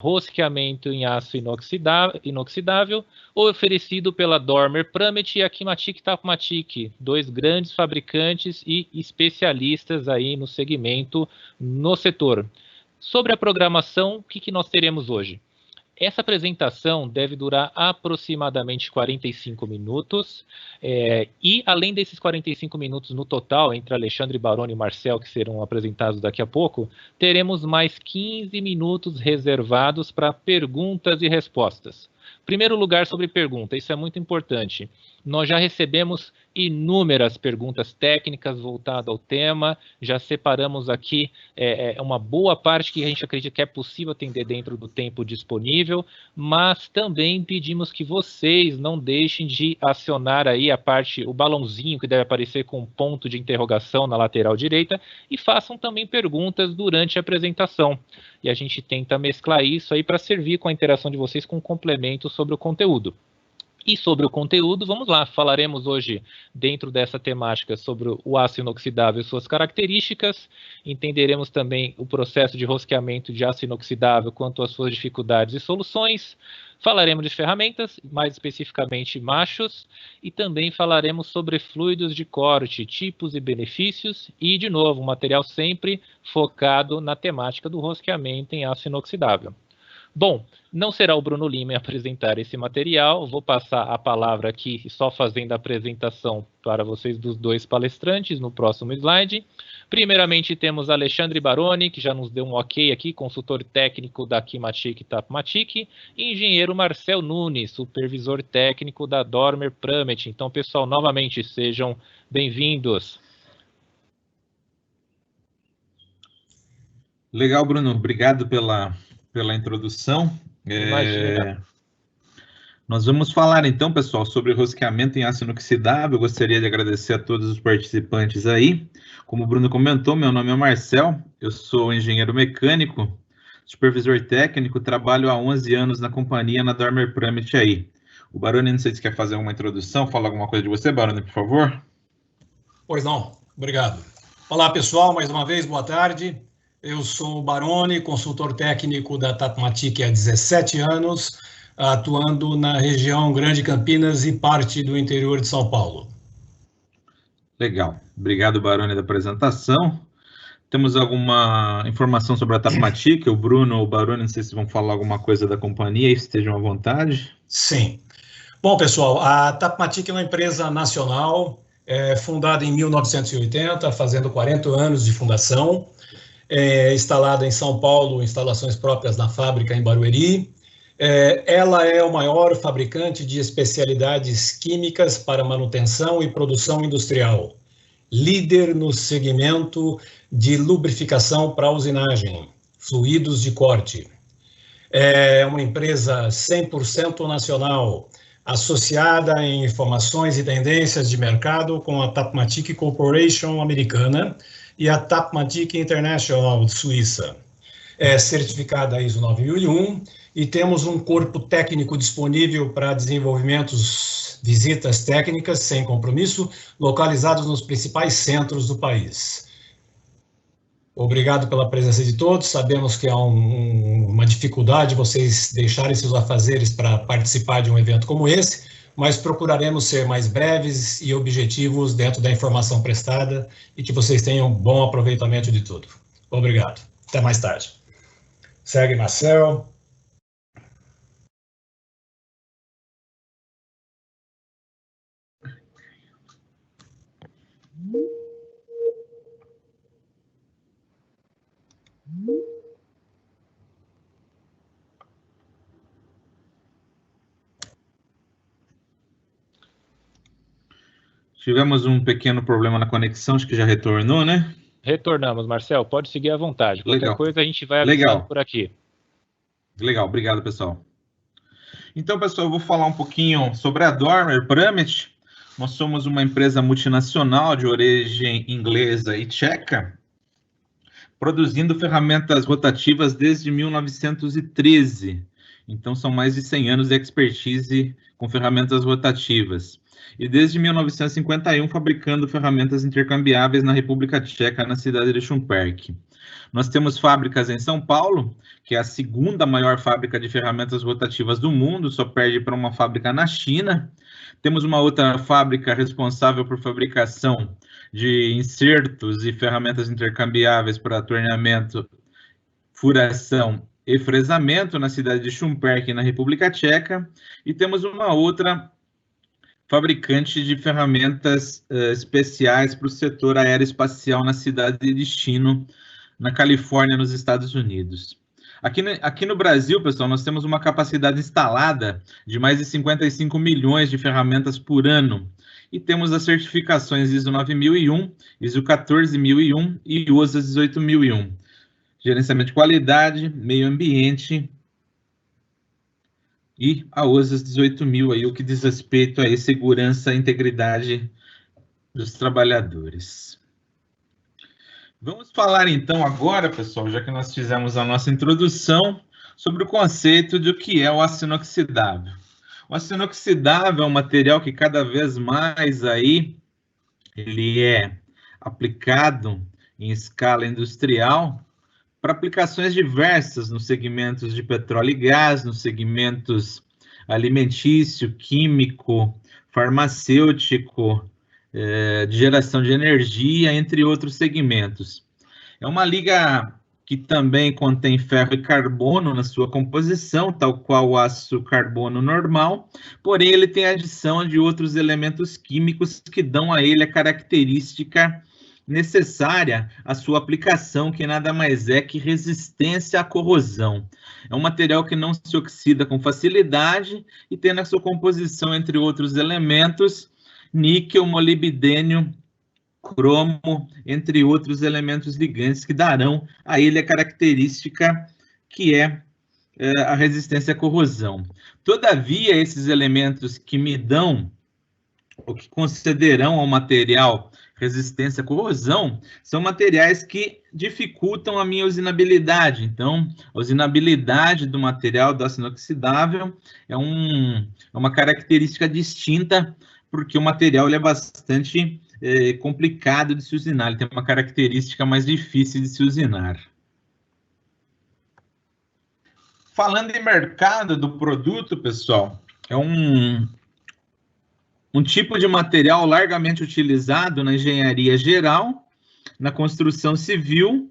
rosqueamento em aço inoxidável, oferecido pela Dormer Pramet e a Kimatic Tapmatic, dois grandes fabricantes e especialistas aí no segmento, no setor. Sobre a programação, o que nós teremos hoje? Essa apresentação deve durar aproximadamente 45 minutos, e além desses 45 minutos no total, entre Alexandre Baroni e Marcel, que serão apresentados daqui a pouco, teremos mais 15 minutos reservados para perguntas e respostas. Primeiro lugar sobre pergunta, isso é muito importante. Nós já recebemos inúmeras perguntas técnicas voltadas ao tema, já separamos aqui uma boa parte que a gente acredita que é possível atender dentro do tempo disponível, mas também pedimos que vocês não deixem de acionar aí o balãozinho que deve aparecer com um ponto de interrogação na lateral direita e façam também perguntas durante a apresentação. E a gente tenta mesclar isso aí para servir com a interação de vocês com complemento sobre o conteúdo. E sobre o conteúdo, vamos lá, falaremos hoje, dentro dessa temática, sobre o aço inoxidável e suas características, entenderemos também o processo de rosqueamento de aço inoxidável quanto às suas dificuldades e soluções, falaremos de ferramentas, mais especificamente machos, e também falaremos sobre fluidos de corte, tipos e benefícios, e, de novo, um material sempre focado na temática do rosqueamento em aço inoxidável. Bom, não será o Bruno Lima a apresentar esse material, vou passar a palavra aqui, só fazendo a apresentação para vocês dos dois palestrantes no próximo slide. Primeiramente temos Alexandre Baroni, que já nos deu um ok aqui, consultor técnico da Kimatic Tapmatic, e engenheiro Marcel Nunes, supervisor técnico da Dormer Pramet. Então, pessoal, novamente, sejam bem-vindos. Legal, Bruno, obrigado pela introdução. Imagina. Nós vamos falar então, pessoal, sobre rosqueamento em aço inoxidável. Eu gostaria de agradecer a todos os participantes aí. Como o Bruno comentou, meu nome é Marcel, eu sou engenheiro mecânico, supervisor técnico, trabalho há 11 anos na companhia, na Dormer Pramet aí. O Baroni, não sei se quer fazer uma introdução, falar alguma coisa de você, Baroni, por favor. Pois não, obrigado. Olá, pessoal, mais uma vez, boa tarde. Eu sou o Baroni, consultor técnico da Tapmatic há 17 anos, atuando na região Grande Campinas e parte do interior de São Paulo. Legal. Obrigado, Baroni, da apresentação. Temos alguma informação sobre a Tapmatic? O Bruno ou o Baroni, não sei se vão falar alguma coisa da companhia, estejam à vontade. Sim. Bom, pessoal, a Tapmatic é uma empresa nacional, fundada em 1980, fazendo 40 anos de fundação. Instalada em São Paulo, instalações próprias na fábrica em Barueri. Ela é o maior fabricante de especialidades químicas para manutenção e produção industrial, líder no segmento de lubrificação para usinagem, fluidos de corte. É uma empresa 100% nacional, associada em informações e tendências de mercado com a Tapmatic Corporation americana, e a Tapmatic International de Suíça. É certificada ISO 9001 e temos um corpo técnico disponível para desenvolvimentos, visitas técnicas sem compromisso, localizados nos principais centros do país. Obrigado pela presença de todos, sabemos que há uma dificuldade vocês deixarem seus afazeres para participar de um evento como esse, mas procuraremos ser mais breves e objetivos dentro da informação prestada e que vocês tenham um bom aproveitamento de tudo. Obrigado. Até mais tarde. Segue, Marcel. Tivemos um pequeno problema na conexão, acho que já retornou, né? Retornamos, Marcel, pode seguir à vontade. Qualquer coisa a gente vai avisando por aqui. Legal, obrigado, pessoal. Então, pessoal, eu vou falar um pouquinho sobre a Dormer Pramet. Nós somos uma empresa multinacional de origem inglesa e tcheca, produzindo ferramentas rotativas desde 1913. Então, são mais de 100 anos de expertise com ferramentas rotativas. E desde 1951, fabricando ferramentas intercambiáveis na República Tcheca, na cidade de Šumperk. Nós temos fábricas em São Paulo, que é a segunda maior fábrica de ferramentas rotativas do mundo, só perde para uma fábrica na China. Temos uma outra fábrica responsável por fabricação de insertos e ferramentas intercambiáveis para torneamento, furação e fresamento na cidade de Šumperk, na República Tcheca. E temos uma outra fabricante de ferramentas especiais para o setor aeroespacial na cidade de Destino, na Califórnia, nos Estados Unidos. Aqui no Brasil, pessoal, nós temos uma capacidade instalada de mais de 55 milhões de ferramentas por ano. E temos as certificações ISO 9001, ISO 14001 e USA 18001. Gerenciamento de qualidade, meio ambiente e a USA 18000, aí, o que diz respeito a segurança e integridade dos trabalhadores. Vamos falar então agora, pessoal, já que nós fizemos a nossa introdução, sobre o conceito de o que é o aço inoxidável. O aço inoxidável é um material que cada vez mais aí ele é aplicado em escala industrial para aplicações diversas nos segmentos de petróleo e gás, nos segmentos alimentício, químico, farmacêutico, de geração de energia, entre outros segmentos. É uma liga que também contém ferro e carbono na sua composição, tal qual o aço carbono normal, porém ele tem a adição de outros elementos químicos que dão a ele a característica necessária à sua aplicação, que nada mais é que resistência à corrosão. É um material que não se oxida com facilidade e tem na sua composição, entre outros elementos, níquel, molibdênio, cromo, entre outros elementos ligantes que darão a ele a característica que é a resistência à corrosão. Todavia, esses elementos que me dão, ou que concederão ao material resistência à corrosão, são materiais que dificultam a minha usinabilidade. Então, a usinabilidade do material do aço inoxidável é uma característica distinta, porque o material ele é bastante complicado de se usinar, ele tem uma característica mais difícil de se usinar. Falando em mercado do produto, pessoal, é um tipo de material largamente utilizado na engenharia geral, na construção civil,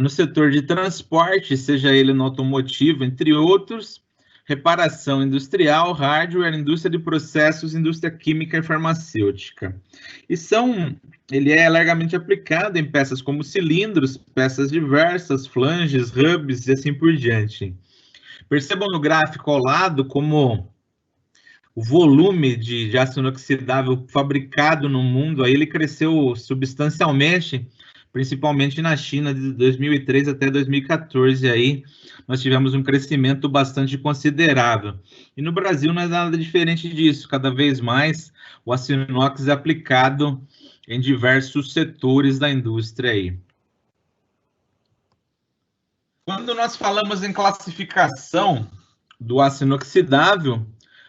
no setor de transporte, seja ele no automotivo, entre outros, reparação industrial, hardware, indústria de processos, indústria química e farmacêutica. Ele é largamente aplicado em peças como cilindros, peças diversas, flanges, hubs e assim por diante. Percebam no gráfico ao lado como o volume de aço inoxidável fabricado no mundo, aí ele cresceu substancialmente, principalmente na China, de 2003 até 2014, aí nós tivemos um crescimento bastante considerável. E no Brasil não é nada diferente disso, cada vez mais o aço inox é aplicado em diversos setores da indústria aí. Quando nós falamos em classificação do aço inoxidável,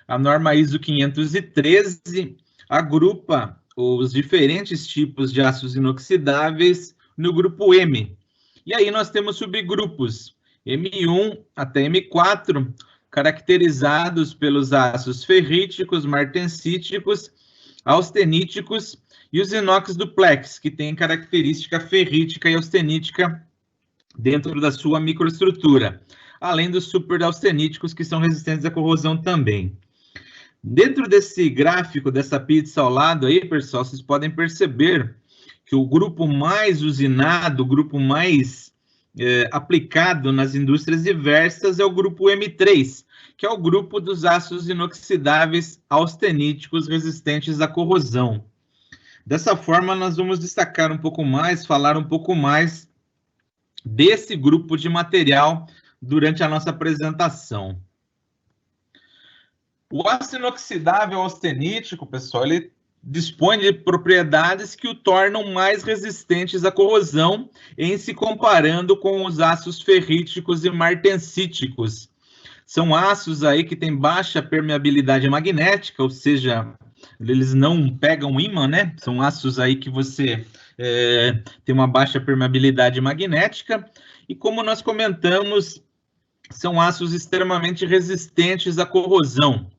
a norma ISO 513 agrupa os diferentes tipos de aços inoxidáveis no grupo M. E aí nós temos subgrupos M1 até M4, caracterizados pelos aços ferríticos, martensíticos, austeníticos e os inox duplex, que têm característica ferrítica e austenítica dentro da sua microestrutura, além dos superausteníticos, que são resistentes à corrosão também. Dentro desse gráfico, dessa pizza ao lado aí, pessoal, vocês podem perceber que o grupo mais usinado, o grupo mais aplicado nas indústrias diversas é o grupo M3, que é o grupo dos aços inoxidáveis austeníticos resistentes à corrosão. Dessa forma, nós vamos destacar um pouco mais, falar um pouco mais desse grupo de material durante a nossa apresentação. O aço inoxidável austenítico, pessoal, ele dispõe de propriedades que o tornam mais resistentes à corrosão em se comparando com os aços ferríticos e martensíticos. São aços aí que têm baixa permeabilidade magnética, ou seja, eles não pegam ímã, né? São aços aí que você tem uma baixa permeabilidade magnética, e como nós comentamos, são aços extremamente resistentes à corrosão.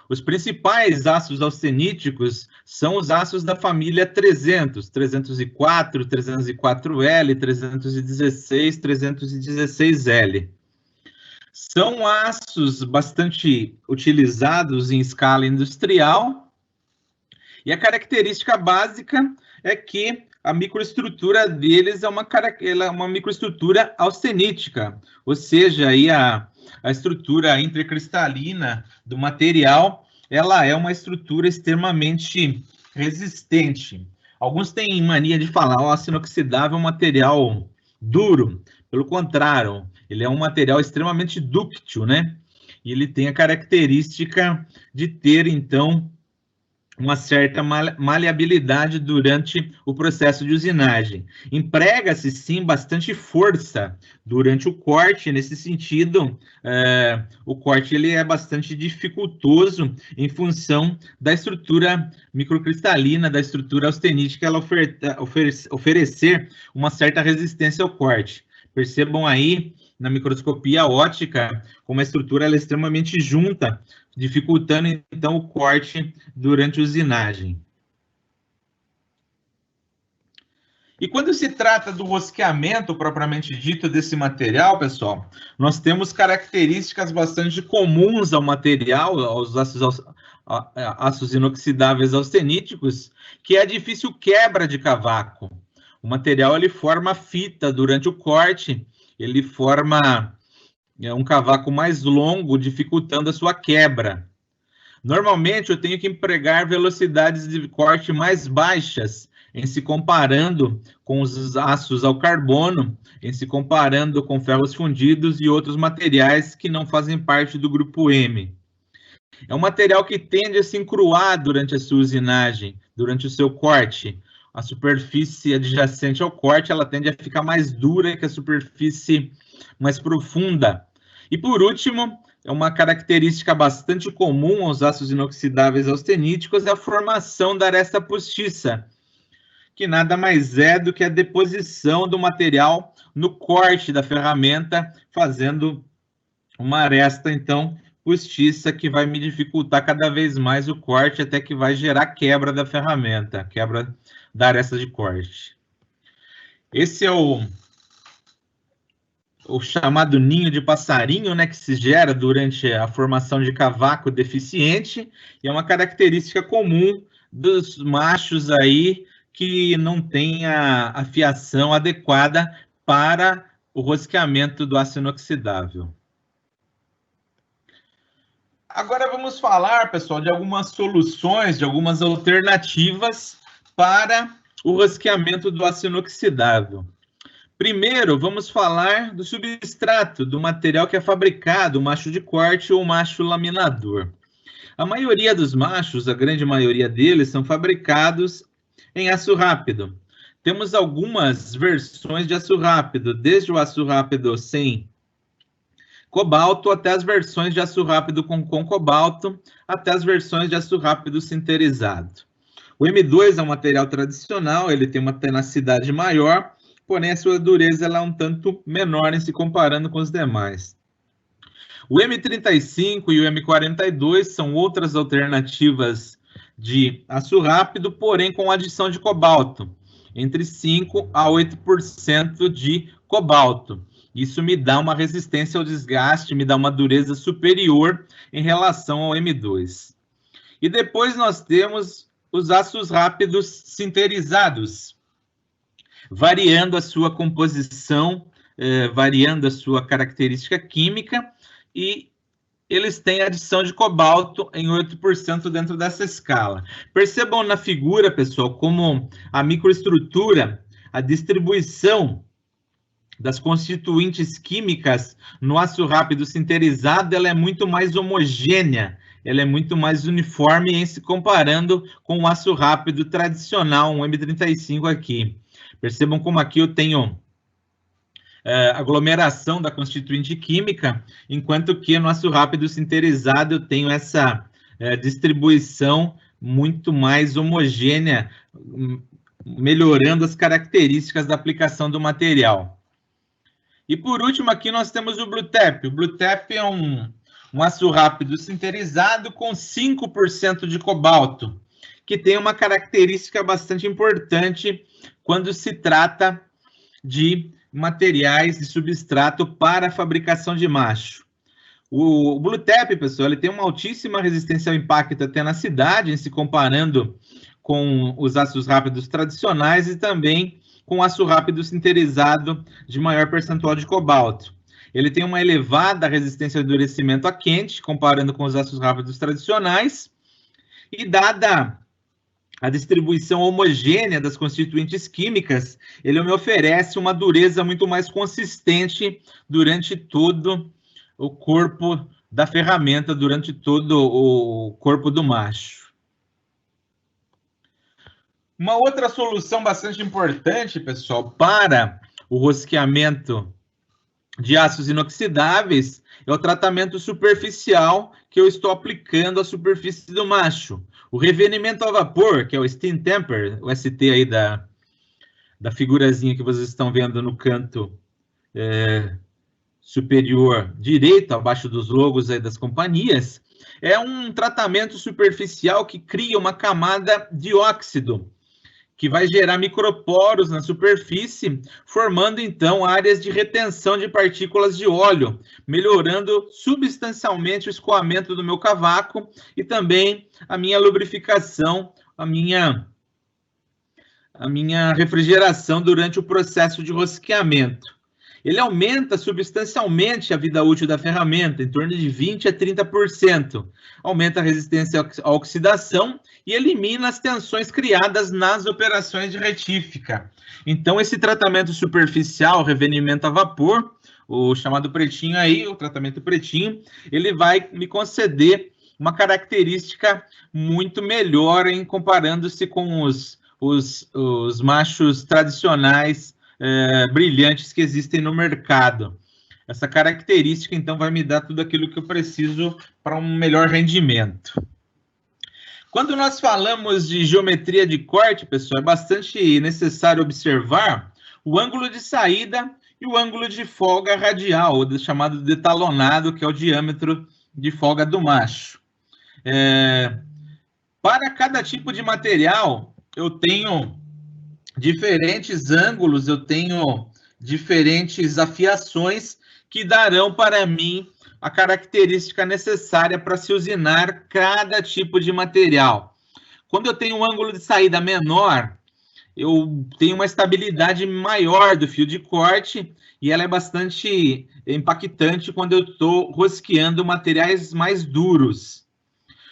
Os principais aços austeníticos são os aços da família 300, 304, 304L, 316, 316L. São aços bastante utilizados em escala industrial, e a característica básica é que a microestrutura deles é uma microestrutura austenítica, ou seja, aí a estrutura intracristalina do material, ela é uma estrutura extremamente resistente. Alguns têm mania de falar, o aço inoxidável é um material duro. Pelo contrário, ele é um material extremamente dúctil, né? E ele tem a característica de ter, então, uma certa maleabilidade durante o processo de usinagem. Emprega-se, sim, bastante força durante o corte. Nesse sentido, o corte ele é bastante dificultoso em função da estrutura microcristalina, da estrutura austenítica, ela oferecer uma certa resistência ao corte. Percebam aí, na microscopia óptica, como a estrutura ela é extremamente junta, dificultando, então, o corte durante a usinagem. E quando se trata do rosqueamento propriamente dito desse material, pessoal, nós temos características bastante comuns ao material, aos aços inoxidáveis austeníticos, que é a difícil quebra de cavaco. O material ele forma fita durante o corte, ele forma um cavaco mais longo, dificultando a sua quebra. Normalmente, eu tenho que empregar velocidades de corte mais baixas, em se comparando com os aços ao carbono, em se comparando com ferros fundidos e outros materiais que não fazem parte do grupo M. É um material que tende a se encruar durante a sua usinagem, durante o seu corte. A superfície adjacente ao corte, ela tende a ficar mais dura que a superfície mais profunda. E por último, é uma característica bastante comum aos aços inoxidáveis austeníticos, é a formação da aresta postiça, que nada mais é do que a deposição do material no corte da ferramenta, fazendo uma aresta, então, postiça, que vai me dificultar cada vez mais o corte, até que vai gerar quebra da ferramenta, quebra da aresta de corte. Esse é o chamado ninho de passarinho, né, que se gera durante a formação de cavaco deficiente, e é uma característica comum dos machos aí que não tem a fiação adequada para o rosqueamento do aço inoxidável. Agora vamos falar, pessoal, de algumas soluções, de algumas alternativas para o rosqueamento do aço inoxidável. Primeiro, vamos falar do substrato, do material que é fabricado, o macho de corte ou o macho laminador. A maioria dos machos, a grande maioria deles, são fabricados em aço rápido. Temos algumas versões de aço rápido, desde o aço rápido sem cobalto até as versões de aço rápido com cobalto, até as versões de aço rápido sinterizado. O M2 é um material tradicional, ele tem uma tenacidade maior, porém a sua dureza ela é um tanto menor em se comparando com os demais. O M35 e o M42 são outras alternativas de aço rápido, porém com adição de cobalto, entre 5% a 8% de cobalto. Isso me dá uma resistência ao desgaste, me dá uma dureza superior em relação ao M2. E depois nós temos os aços rápidos sinterizados, variando a sua composição, variando a sua característica química, e eles têm adição de cobalto em 8% dentro dessa escala. Percebam na figura, pessoal, como a microestrutura, a distribuição das constituintes químicas no aço rápido sinterizado, ela é muito mais homogênea, ela é muito mais uniforme em se comparando com o aço rápido tradicional, um M35 aqui. Percebam como aqui eu tenho aglomeração da constituinte química, enquanto que no aço rápido sinterizado eu tenho essa distribuição muito mais homogênea, melhorando as características da aplicação do material. E por último, aqui nós temos o Bluetap. O Bluetap é um aço rápido sinterizado com 5% de cobalto, que tem uma característica bastante importante quando se trata de materiais de substrato para a fabricação de macho. O Bluetap, pessoal, ele tem uma altíssima resistência ao impacto e tenacidade, em se comparando com os aços rápidos tradicionais e também com aço rápido sinterizado de maior percentual de cobalto. Ele tem uma elevada resistência ao endurecimento a quente, comparando com os aços rápidos tradicionais, e dada a distribuição homogênea das constituintes químicas, ele me oferece uma dureza muito mais consistente durante todo o corpo da ferramenta, durante todo o corpo do macho. Uma outra solução bastante importante, pessoal, para o rosqueamento de aços inoxidáveis é o tratamento superficial que eu estou aplicando à superfície do macho. O revenimento a vapor, que é o Steam Temper, o ST aí da figurazinha que vocês estão vendo no canto superior direito, abaixo dos logos aí das companhias, é um tratamento superficial que cria uma camada de óxido, que vai gerar microporos na superfície, formando, então, áreas de retenção de partículas de óleo, melhorando substancialmente o escoamento do meu cavaco e também a minha lubrificação, a minha refrigeração durante o processo de rosqueamento. Ele aumenta substancialmente a vida útil da ferramenta, em torno de 20% a 30%. Aumenta a resistência à oxidação e elimina as tensões criadas nas operações de retífica. Então, esse tratamento superficial, revenimento a vapor, o chamado pretinho aí, o tratamento pretinho, ele vai me conceder uma característica muito melhor em comparando-se com os machos tradicionais brilhantes que existem no mercado. Essa característica, então, vai me dar tudo aquilo que eu preciso para um melhor rendimento. Quando nós falamos de geometria de corte, pessoal, é bastante necessário observar o ângulo de saída e o ângulo de folga radial, o chamado detalonado, que é o diâmetro de folga do macho. Para cada tipo de material, eu tenho diferentes ângulos, eu tenho diferentes afiações que darão para mim a característica necessária para se usinar cada tipo de material. Quando eu tenho um ângulo de saída menor, eu tenho uma estabilidade maior do fio de corte e ela é bastante impactante quando eu estou rosqueando materiais mais duros.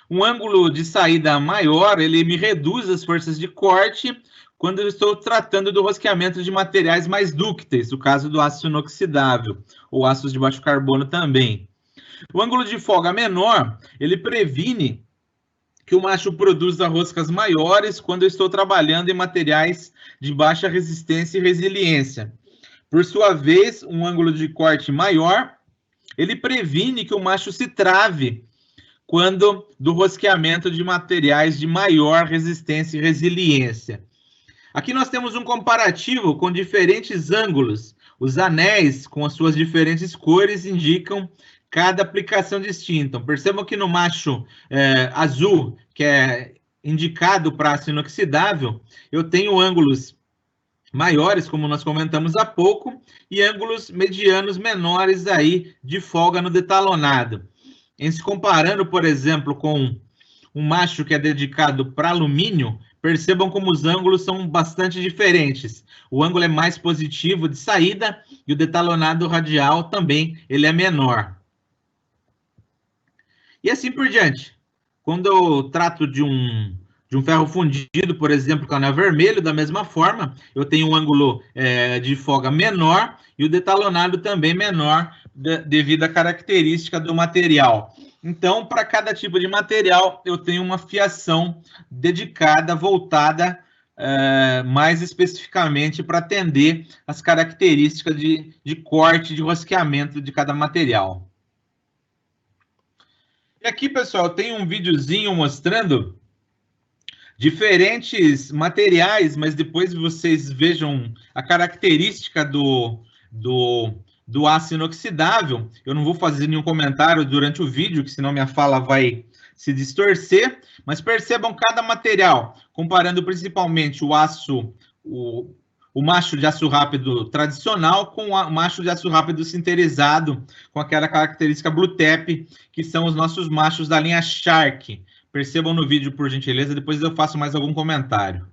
Um ângulo de saída maior, ele me reduz as forças de corte quando eu estou tratando do rosqueamento de materiais mais dúcteis, no caso do aço inoxidável, ou aços de baixo carbono também. O ângulo de folga menor, ele previne que o macho produza roscas maiores quando eu estou trabalhando em materiais de baixa resistência e resiliência. Por sua vez, um ângulo de corte maior, ele previne que o macho se trave quando do rosqueamento de materiais de maior resistência e resiliência. Aqui nós temos um comparativo com diferentes ângulos. Os anéis, com as suas diferentes cores, indicam cada aplicação distinta. Percebam que no macho azul, que é indicado para aço inoxidável, eu tenho ângulos maiores, como nós comentamos há pouco, e ângulos medianos menores aí de folga no detalonado. Em se comparando, por exemplo, com um macho que é dedicado para alumínio, percebam como os ângulos são bastante diferentes. O ângulo é mais positivo de saída e o detalonado radial também ele é menor. E assim por diante. Quando eu trato de um ferro fundido, por exemplo, com anel vermelho, da mesma forma, eu tenho um ângulo de folga menor e o detalonado também menor devido à característica do material. Então, para cada tipo de material, eu tenho uma fiação dedicada, voltada mais especificamente para atender as características de corte, de rosqueamento de cada material. E aqui, pessoal, tem um videozinho mostrando diferentes materiais, mas depois vocês vejam a característica do aço inoxidável. Eu não vou fazer nenhum comentário durante o vídeo, que senão minha fala vai se distorcer, mas percebam cada material, comparando principalmente o aço, o macho de aço rápido tradicional com o macho de aço rápido sinterizado, com aquela característica Blue Tap, que são os nossos machos da linha Shark. Percebam no vídeo, por gentileza, depois eu faço mais algum comentário.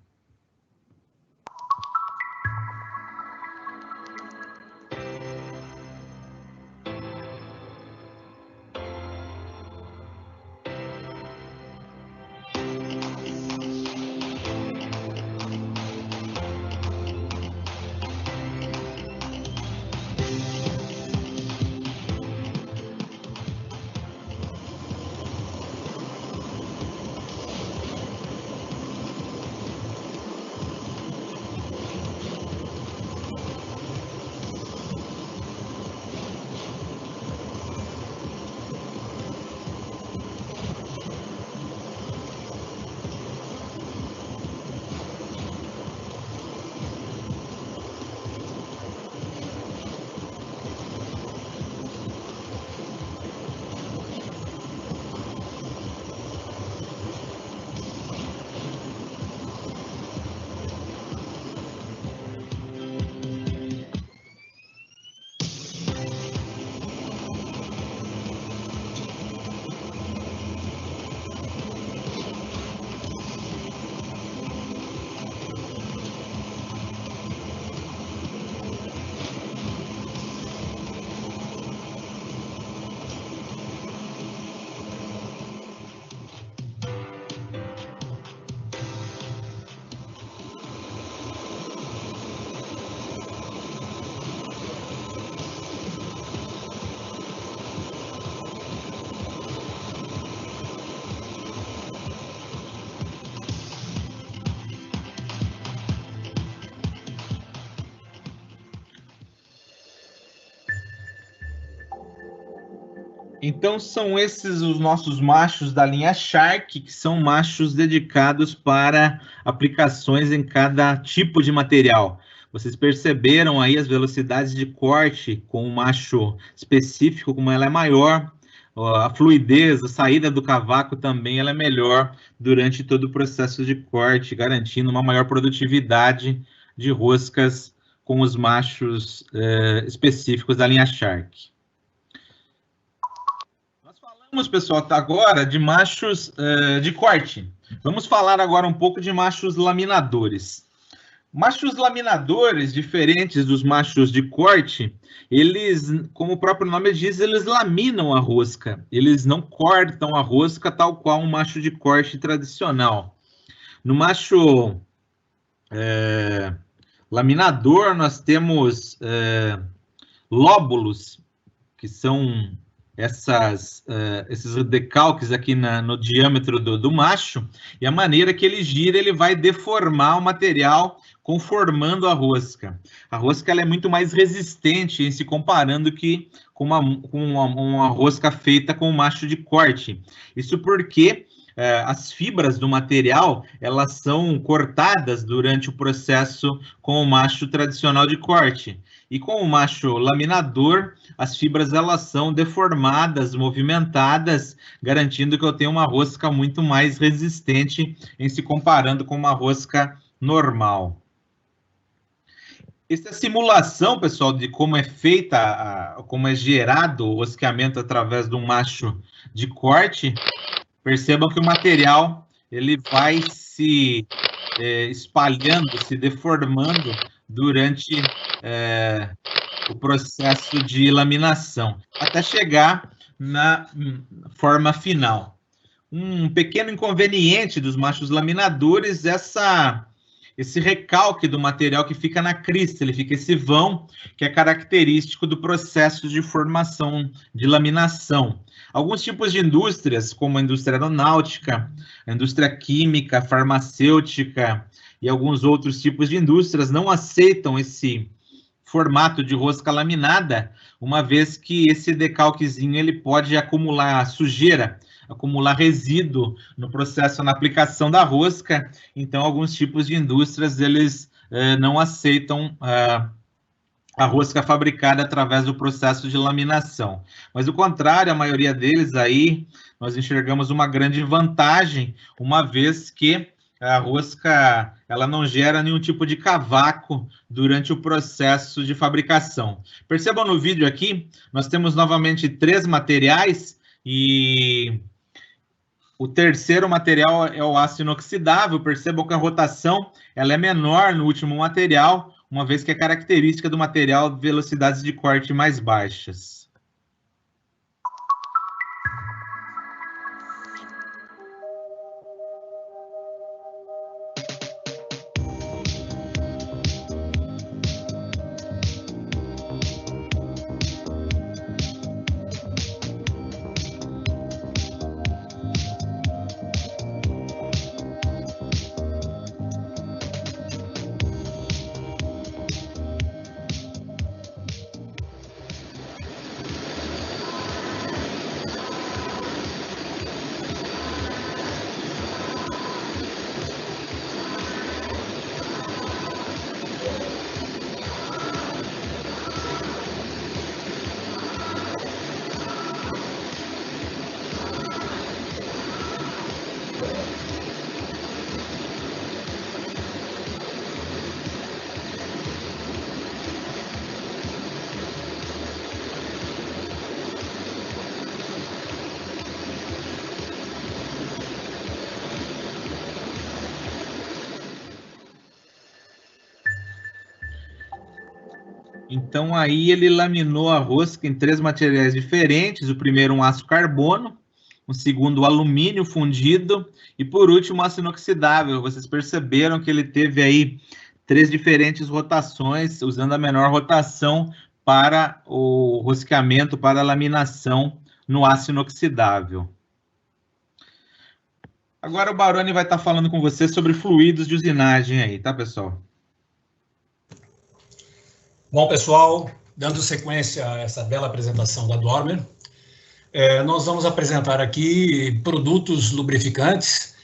Então, são esses os nossos machos da linha Shark, que são machos dedicados para aplicações em cada tipo de material. Vocês perceberam aí as velocidades de corte com o macho específico, como ela é maior, a fluidez, a saída do cavaco também ela é melhor durante todo o processo de corte, garantindo uma maior produtividade de roscas com os machos específicos da linha Shark. Vamos, pessoal, agora de machos de corte. Vamos falar agora um pouco de machos laminadores. Machos laminadores, diferentes dos machos de corte, eles, como o próprio nome diz, eles laminam a rosca. Eles não cortam a rosca tal qual um macho de corte tradicional. No macho laminador, nós temos lóbulos, que são esses decalques aqui no diâmetro do macho, e a maneira que ele gira, ele vai deformar o material, conformando a rosca. A rosca ela é muito mais resistente em se comparando com uma rosca feita com macho de corte. Isso porque as fibras do material, elas são cortadas durante o processo com o macho tradicional de corte. E com o macho laminador, as fibras elas são deformadas, movimentadas, garantindo que eu tenho uma rosca muito mais resistente em se comparando com uma rosca normal. Essa simulação, pessoal, de como é feita, como é gerado o rosqueamento através de um macho de corte, percebam que o material ele vai se espalhando, se deformando durante o processo de laminação, até chegar na forma final. Um pequeno inconveniente dos machos laminadores é esse recalque do material que fica na crista, ele fica esse vão, que é característico do processo de formação de laminação. Alguns tipos de indústrias, como a indústria aeronáutica, a indústria química, farmacêutica e alguns outros tipos de indústrias, não aceitam esse formato de rosca laminada, uma vez que esse decalquezinho ele pode acumular sujeira, acumular resíduo no processo, na aplicação da rosca. Então, alguns tipos de indústrias, eles não aceitam a rosca fabricada através do processo de laminação. Mas, o contrário, a maioria deles aí, nós enxergamos uma grande vantagem, uma vez que a rosca, ela não gera nenhum tipo de cavaco durante o processo de fabricação. Percebam no vídeo aqui, nós temos novamente 3 materiais e o terceiro material é o aço inoxidável. Percebam que a rotação ela é menor no último material, uma vez que é característica do material velocidades de corte mais baixas. Então, aí ele laminou a rosca em 3 materiais diferentes. O primeiro, um aço carbono. O segundo, o alumínio fundido. E, por último, o aço inoxidável. Vocês perceberam que ele teve aí 3 diferentes rotações, usando a menor rotação para o rosqueamento, para a laminação no aço inoxidável. Agora o Baroni vai estar falando com você sobre fluidos de usinagem aí, tá, pessoal? Bom, pessoal, dando sequência a essa bela apresentação da Dormer, nós vamos apresentar aqui produtos lubrificantes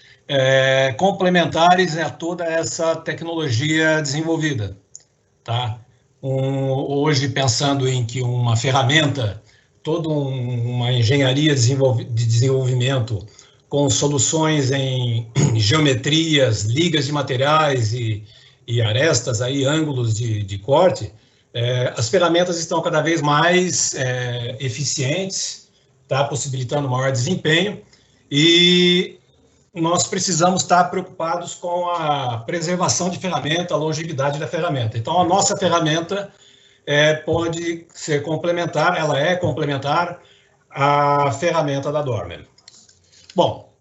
complementares a toda essa tecnologia desenvolvida, tá? Hoje, pensando em que uma ferramenta, toda uma engenharia de desenvolvimento com soluções em geometrias, ligas de materiais e arestas, aí, ângulos de corte, as ferramentas estão cada vez mais eficientes, tá, possibilitando maior desempenho, e nós precisamos estar preocupados com a preservação de ferramenta, a longevidade da ferramenta. Então, a nossa ferramenta pode ser complementar, ela é complementar à ferramenta da Dormer. Bom,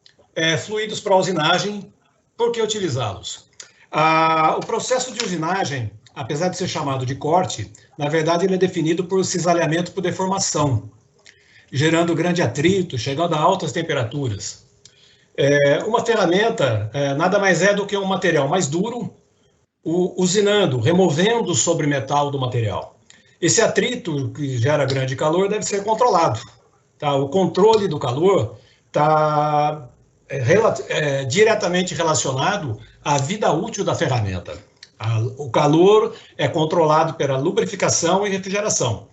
fluidos para usinagem, por que utilizá-los? O processo de usinagem, apesar de ser chamado de corte, na verdade ele é definido por cisalhamento por deformação, gerando grande atrito, chegando a altas temperaturas. Uma ferramenta nada mais é do que um material mais duro, usinando, removendo o sobremetal do material. Esse atrito que gera grande calor deve ser controlado, tá? O controle do calor está diretamente relacionado à vida útil da ferramenta. O calor é controlado pela lubrificação e refrigeração.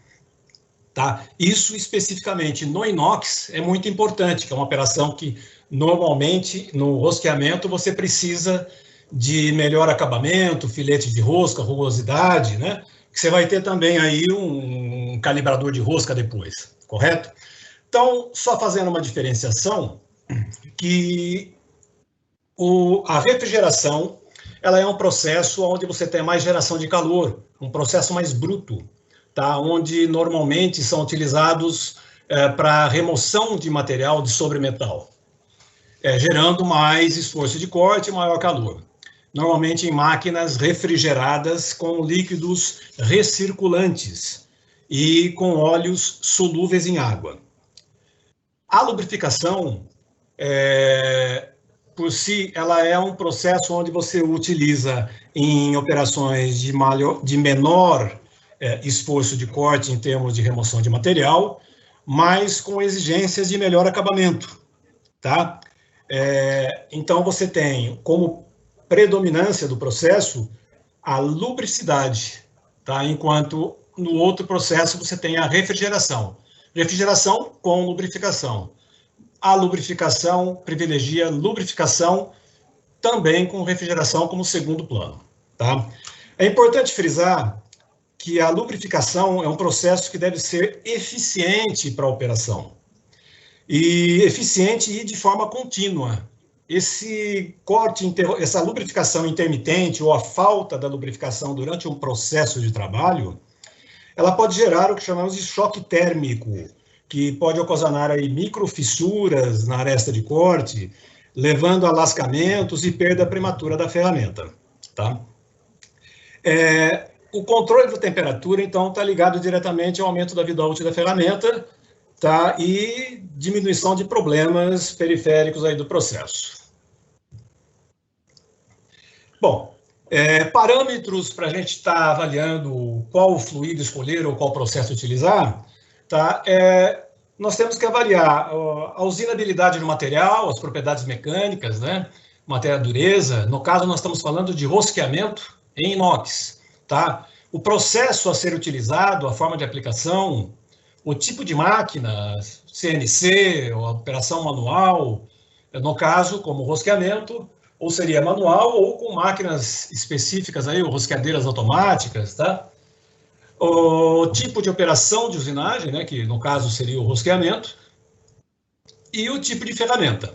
Tá? Isso especificamente no inox é muito importante, que é uma operação que normalmente no rosqueamento você precisa de melhor acabamento, filete de rosca, rugosidade, né? Que você vai ter também aí um calibrador de rosca depois, correto? Então, só fazendo uma diferenciação, que a refrigeração ela é um processo onde você tem mais geração de calor, um processo mais bruto, tá? Onde normalmente são utilizados para remoção de material de sobremetal, gerando mais esforço de corte e maior calor. Normalmente em máquinas refrigeradas com líquidos recirculantes e com óleos solúveis em água. A lubrificação, por si, ela é um processo onde você utiliza em operações de menor esforço de corte em termos de remoção de material, mas com exigências de melhor acabamento. tá? Então, você tem como predominância do processo a lubricidade, tá? Enquanto no outro processo você tem a refrigeração. Refrigeração com lubrificação. A lubrificação privilegia lubrificação também com refrigeração como segundo plano, tá? É importante frisar que a lubrificação é um processo que deve ser eficiente para a operação. E eficiente e de forma contínua. Esse corte, essa lubrificação intermitente ou a falta da lubrificação durante um processo de trabalho, ela pode gerar o que chamamos de choque térmico, que pode ocasionar aí microfissuras na aresta de corte, levando a lascamentos e perda prematura da ferramenta, tá? O controle da temperatura, então, está ligado diretamente ao aumento da vida útil da ferramenta, tá? E diminuição de problemas periféricos aí do processo. Bom, parâmetros para a gente estar avaliando qual fluido escolher ou qual processo utilizar, tá? Nós temos que avaliar a usinabilidade do material, as propriedades mecânicas, né? Matéria dureza. No caso, nós estamos falando de rosqueamento em inox, tá? O processo a ser utilizado, a forma de aplicação, o tipo de máquina, CNC, ou operação manual, no caso, como rosqueamento, ou seria manual, ou com máquinas específicas, aí, ou rosqueadeiras automáticas, tá? O tipo de operação de usinagem, né, que no caso seria o rosqueamento, e o tipo de ferramenta.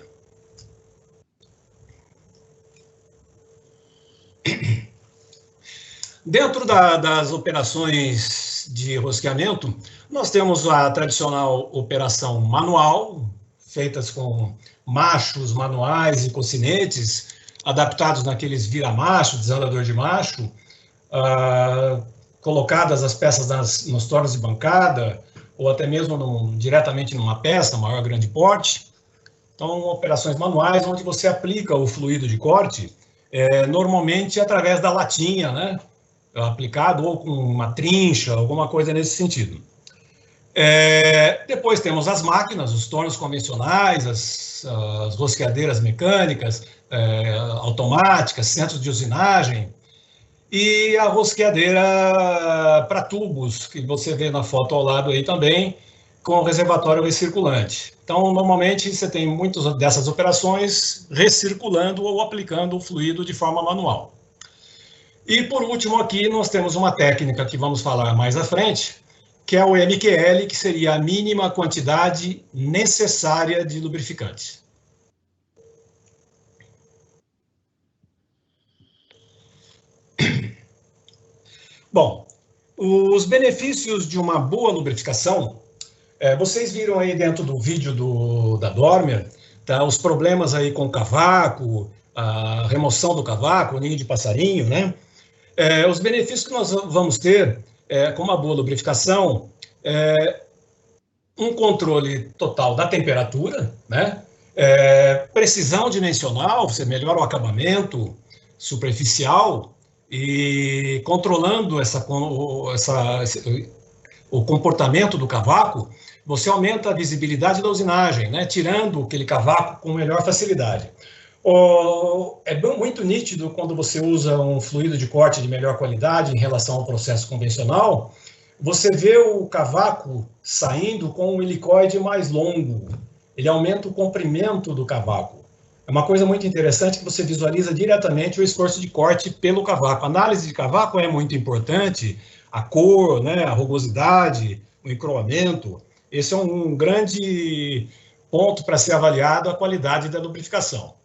Dentro das operações de rosqueamento, nós temos a tradicional operação manual, feitas com machos manuais e cocinetes, adaptados naqueles vira-macho, desandador de macho, colocadas as peças nos tornos de bancada, ou até mesmo diretamente numa peça, maior grande porte. Então, operações manuais, onde você aplica o fluido de corte, normalmente através da latinha, né? Aplicado ou com uma trincha, alguma coisa nesse sentido. Depois temos as máquinas, os tornos convencionais, as rosqueadeiras mecânicas, automáticas, centros de usinagem, e a rosqueadeira para tubos, que você vê na foto ao lado aí também, com reservatório recirculante. Então, normalmente, você tem muitas dessas operações recirculando ou aplicando o fluido de forma manual. E, por último, aqui nós temos uma técnica que vamos falar mais à frente, que é o MQL, que seria a mínima quantidade necessária de lubrificante. Bom, os benefícios de uma boa lubrificação, vocês viram aí dentro do vídeo da Dormer, tá, os problemas aí com o cavaco, a remoção do cavaco, o ninho de passarinho, né? Os benefícios que nós vamos ter com uma boa lubrificação, um controle total da temperatura, né? Precisão dimensional, você melhora o acabamento superficial e controlando o comportamento do cavaco, você aumenta a visibilidade da usinagem, né? Tirando aquele cavaco com melhor facilidade. É muito nítido quando você usa um fluido de corte de melhor qualidade em relação ao processo convencional, você vê o cavaco saindo com um helicoide mais longo. Ele aumenta o comprimento do cavaco. É uma coisa muito interessante que você visualiza diretamente o esforço de corte pelo cavaco. A análise de cavaco é muito importante, a cor, né, a rugosidade, o encroamento. Esse é um grande ponto para ser avaliado a qualidade da lubrificação.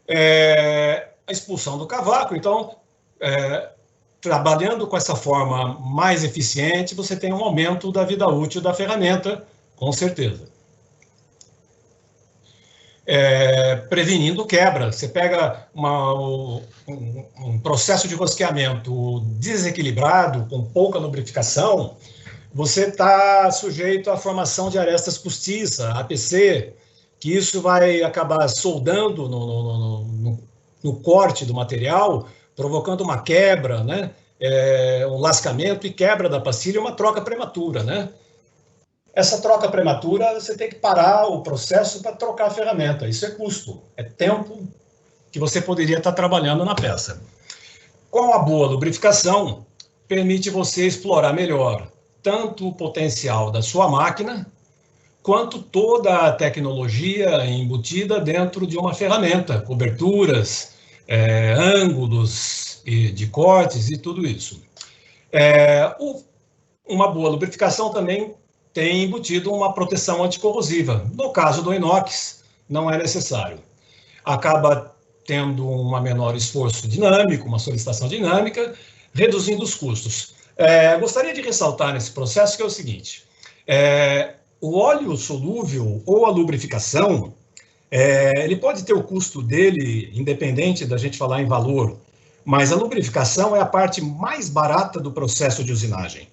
A expulsão do cavaco, então, trabalhando com essa forma mais eficiente, você tem um aumento da vida útil da ferramenta, com certeza. Prevenindo quebra. Você pega um processo de rosqueamento desequilibrado, com pouca lubrificação, você está sujeito à formação de arestas postiça, APC, que isso vai acabar soldando no corte do material, provocando uma quebra, né? Um lascamento e quebra da pastilha e uma troca prematura, né? Essa troca prematura, você tem que parar o processo para trocar a ferramenta. Isso é custo, é tempo que você poderia estar trabalhando na peça. Com a boa lubrificação, permite você explorar melhor tanto o potencial da sua máquina, quanto toda a tecnologia embutida dentro de uma ferramenta, coberturas, ângulos de cortes e tudo isso. Uma boa lubrificação também tem embutido uma proteção anticorrosiva. No caso do inox, não é necessário. Acaba tendo um menor esforço dinâmico, uma solicitação dinâmica, reduzindo os custos. Gostaria de ressaltar nesse processo que é o seguinte, o óleo solúvel ou a lubrificação, ele pode ter o custo dele, independente da gente falar em valor, mas a lubrificação é a parte mais barata do processo de usinagem.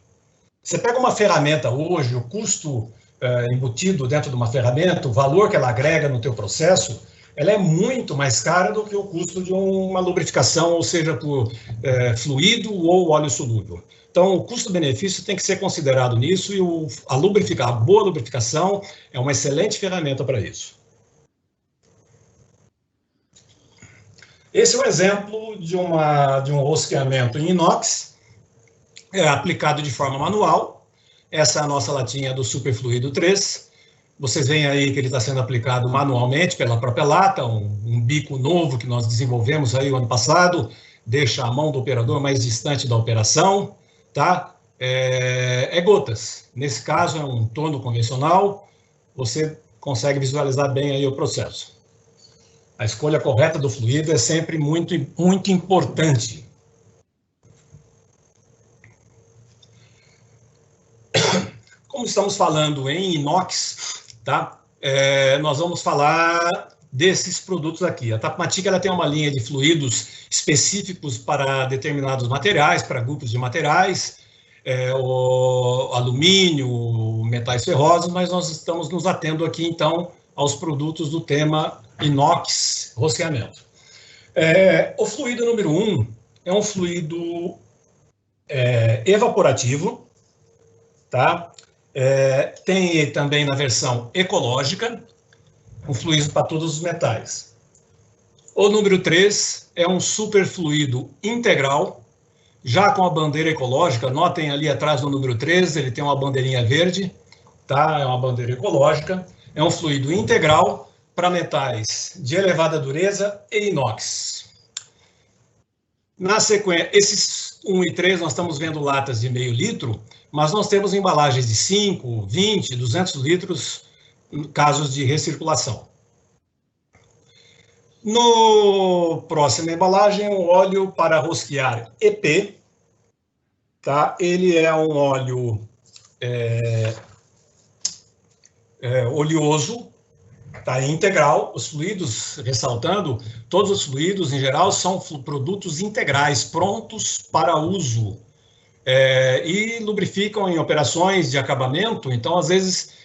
Você pega uma ferramenta hoje, o custo embutido dentro de uma ferramenta, o valor que ela agrega no teu processo, ela é muito mais cara do que o custo de uma lubrificação, ou seja, por fluido ou óleo solúvel. Então, o custo-benefício tem que ser considerado nisso e a boa lubrificação é uma excelente ferramenta para isso. Esse é um exemplo de um rosqueamento em inox, aplicado de forma manual. Essa é a nossa latinha do Superfluido 3. Vocês veem aí que ele está sendo aplicado manualmente pela própria lata, um bico novo que nós desenvolvemos aí o ano passado, deixa a mão do operador mais distante da operação, tá? Gotas. Nesse caso é um torno convencional, você consegue visualizar bem aí o processo. A escolha correta do fluido é sempre muito, muito importante. Como estamos falando em inox, tá? Nós vamos falar desses produtos aqui. A Tapmatic ela tem uma linha de fluidos específicos para determinados materiais, para grupos de materiais, o alumínio, metais ferrosos, mas nós estamos nos atendo aqui, então, aos produtos do tema inox rosqueamento. O fluido número 1 é um fluido evaporativo, tá? Tem também na versão ecológica, um fluido para todos os metais. O número 3 é um superfluido integral, já com a bandeira ecológica. Notem ali atrás no número 3, ele tem uma bandeirinha verde, tá? É uma bandeira ecológica. É um fluido integral para metais de elevada dureza e inox. Na sequência, esses 1 e 3, nós estamos vendo latas de meio litro, mas nós temos embalagens de 5, 20, 200 litros, casos de recirculação. No próximo embalagem, um óleo para rosquear EP, tá? Ele é um óleo oleoso, tá? Integral. Os fluidos, ressaltando, todos os fluidos em geral são produtos integrais, prontos para uso. E lubrificam em operações de acabamento, então, às vezes,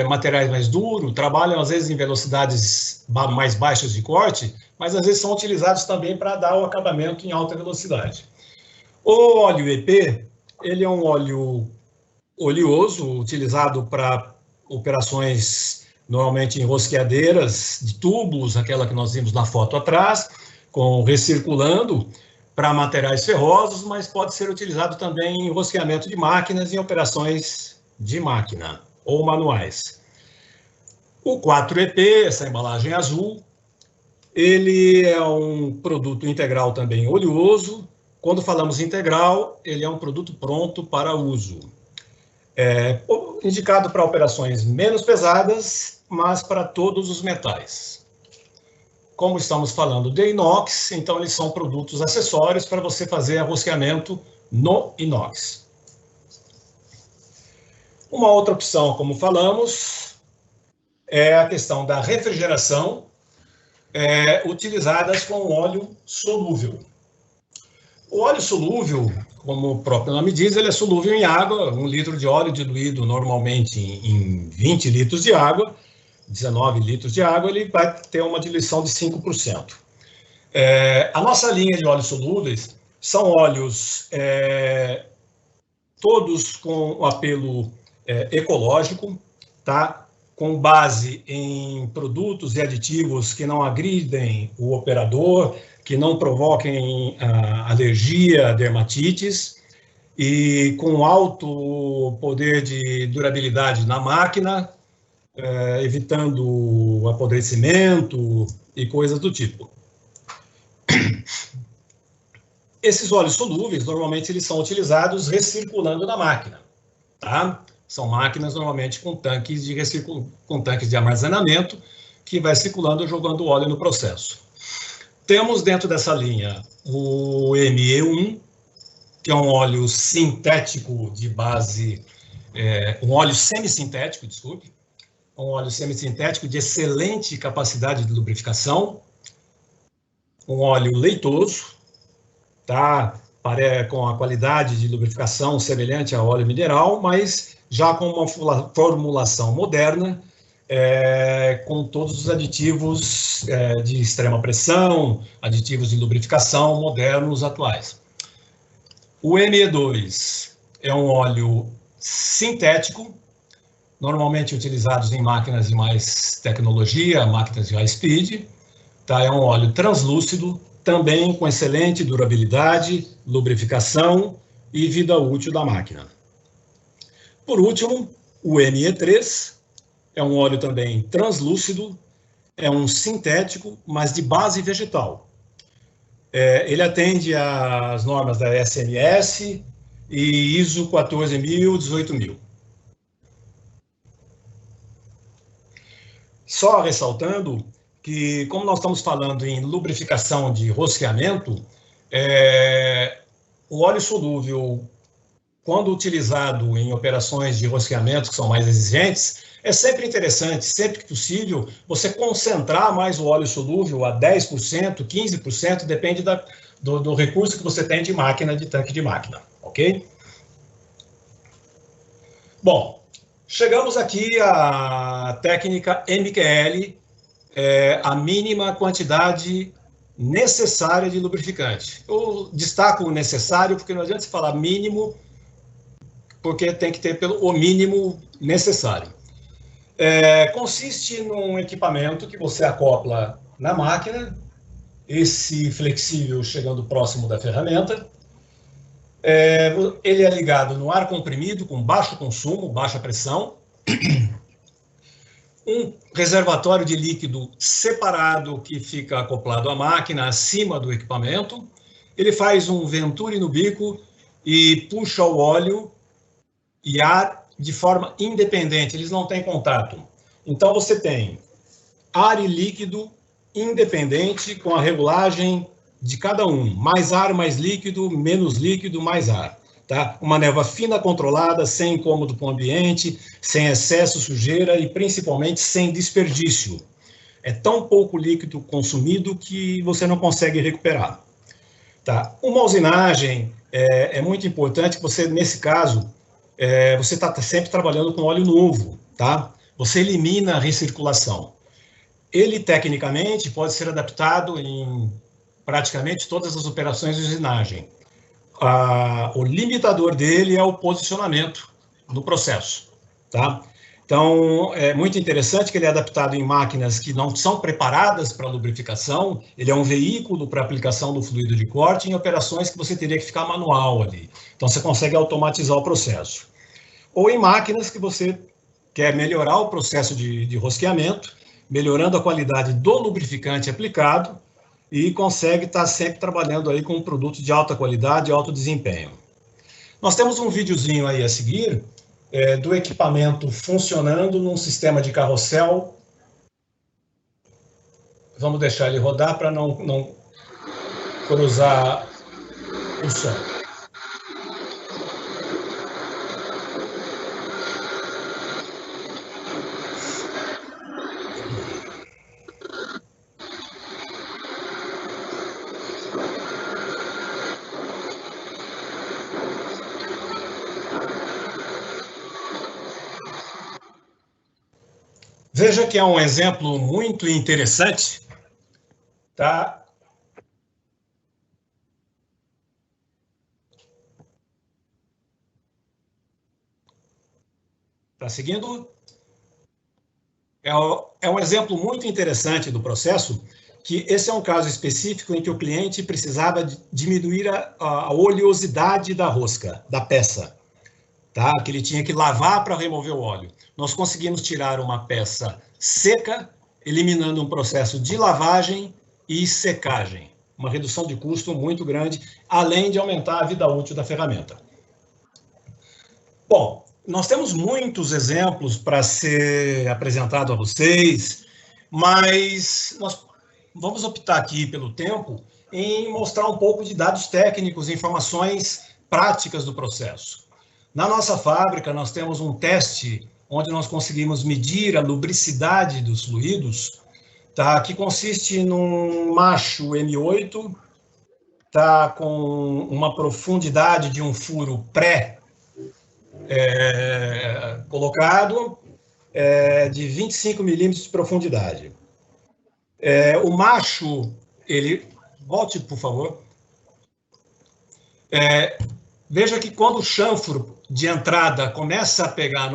materiais mais duros, trabalham, às vezes, em velocidades mais baixas de corte, mas, às vezes, são utilizados também para dar o acabamento em alta velocidade. O óleo EP, ele é um óleo oleoso, utilizado para operações, normalmente, em rosqueadeiras de tubos, aquela que nós vimos na foto atrás, recirculando, para materiais ferrosos, mas pode ser utilizado também em rosqueamento de máquinas e em operações de máquina ou manuais. O 4EP, essa embalagem azul, ele é um produto integral também oleoso. Quando falamos integral, ele é um produto pronto para uso. Indicado para operações menos pesadas, mas para todos os metais. Como estamos falando de inox, então eles são produtos acessórios para você fazer rosqueamento no inox. Uma outra opção, como falamos, é a questão da refrigeração, utilizadas com óleo solúvel. O óleo solúvel, como o próprio nome diz, ele é solúvel em água. 1 litro de óleo diluído normalmente em 20 litros de água, 19 litros de água, ele vai ter uma diluição de 5%. A nossa linha de óleos solúveis são óleos todos com o apelo ecológico, tá? Com base em produtos e aditivos que não agridem o operador, que não provoquem alergia, dermatites, e com alto poder de durabilidade na máquina, evitando o apodrecimento e coisas do tipo. Esses óleos solúveis, normalmente, eles são utilizados recirculando na máquina, tá? São máquinas, normalmente, com tanques de armazenamento, que vai circulando, jogando óleo no processo. Temos dentro dessa linha o ME1, que é um óleo sintético de base, um óleo semissintético, desculpe, um óleo semissintético de excelente capacidade de lubrificação, um óleo leitoso, tá? Com a qualidade de lubrificação semelhante a óleo mineral, mas já com uma formulação moderna, com todos os aditivos de extrema pressão, aditivos de lubrificação modernos atuais. O ME2 é um óleo sintético, normalmente utilizados em máquinas de mais tecnologia, máquinas de high speed, tá? É um óleo translúcido, também com excelente durabilidade, lubrificação e vida útil da máquina. Por último, o ME3 é um óleo também translúcido, é um sintético, mas de base vegetal. Ele atende às normas da SMS e ISO 14000, 18000. Só ressaltando que, como nós estamos falando em lubrificação de rosqueamento, o óleo solúvel, quando utilizado em operações de rosqueamento que são mais exigentes, é sempre interessante, sempre que possível, você concentrar mais o óleo solúvel a 10%, 15%, depende do recurso que você tem de máquina, de tanque de máquina, ok? Bom, chegamos aqui à técnica MQL, a mínima quantidade necessária de lubrificante. Eu destaco o necessário porque não adianta se falar mínimo, porque tem que ter o mínimo necessário. Consiste num equipamento que você acopla na máquina, esse flexível chegando próximo da ferramenta. Ele é ligado no ar comprimido, com baixo consumo, baixa pressão. Um reservatório de líquido separado que fica acoplado à máquina, acima do equipamento. Ele faz um venturi no bico e puxa o óleo e ar de forma independente, eles não têm contato. Então, você tem ar e líquido independente com a regulagem de cada um. Mais ar, mais líquido, menos líquido, mais ar. Tá? Uma névoa fina, controlada, sem incômodo para o ambiente, sem excesso, sujeira e, principalmente, sem desperdício. É tão pouco líquido consumido que você não consegue recuperar. Tá? Uma usinagem é muito importante, você, nesse caso, você está sempre trabalhando com óleo novo, tá? Você elimina a recirculação. Ele, tecnicamente, pode ser adaptado em praticamente todas as operações de usinagem. O limitador dele é o posicionamento no processo, tá? Então, é muito interessante que ele é adaptado em máquinas que não são preparadas para lubrificação, ele é um veículo para aplicação do fluido de corte em operações que você teria que ficar manual ali. Então, você consegue automatizar o processo. Ou em máquinas que você quer melhorar o processo de rosqueamento, melhorando a qualidade do lubrificante aplicado e consegue estar sempre trabalhando aí com um produto de alta qualidade e alto desempenho. Nós temos um videozinho aí a seguir do equipamento funcionando num sistema de carrossel. Vamos deixar ele rodar para não cruzar o som. Veja que é um exemplo muito interessante, tá? Tá seguindo? É um exemplo muito interessante do processo, que esse é um caso específico em que o cliente precisava diminuir a oleosidade da rosca, da peça, tá? Que ele tinha que lavar para remover o óleo. Nós conseguimos tirar uma peça seca, eliminando um processo de lavagem e secagem. Uma redução de custo muito grande, além de aumentar a vida útil da ferramenta. Bom, nós temos muitos exemplos para ser apresentado a vocês, mas nós vamos optar aqui pelo tempo em mostrar um pouco de dados técnicos, informações práticas do processo. Na nossa fábrica, nós temos um teste onde nós conseguimos medir a lubricidade dos fluidos, tá? Que consiste num macho M8, tá? Com uma profundidade de um furo colocado de 25 milímetros de profundidade. O macho, ele... Volte, por favor. Veja que quando o chanfro de entrada começa a pegar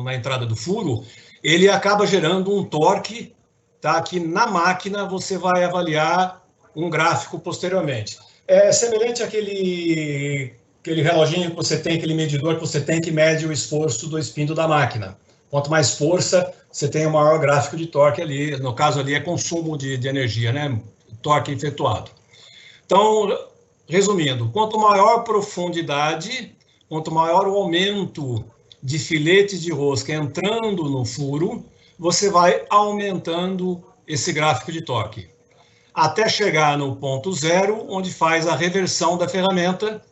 na entrada do furo, ele acaba gerando um torque, tá? Que na máquina você vai avaliar um gráfico posteriormente. É semelhante àquele reloginho que você tem, aquele medidor que você tem que mede o esforço do espinho da máquina. Quanto mais força, você tem o maior gráfico de torque ali. No caso ali é consumo de energia, né? Torque efetuado. Então, resumindo, quanto maior a profundidade, quanto maior o aumento de filetes de rosca entrando no furo, você vai aumentando esse gráfico de torque. Até chegar no ponto zero, onde faz a reversão da ferramenta,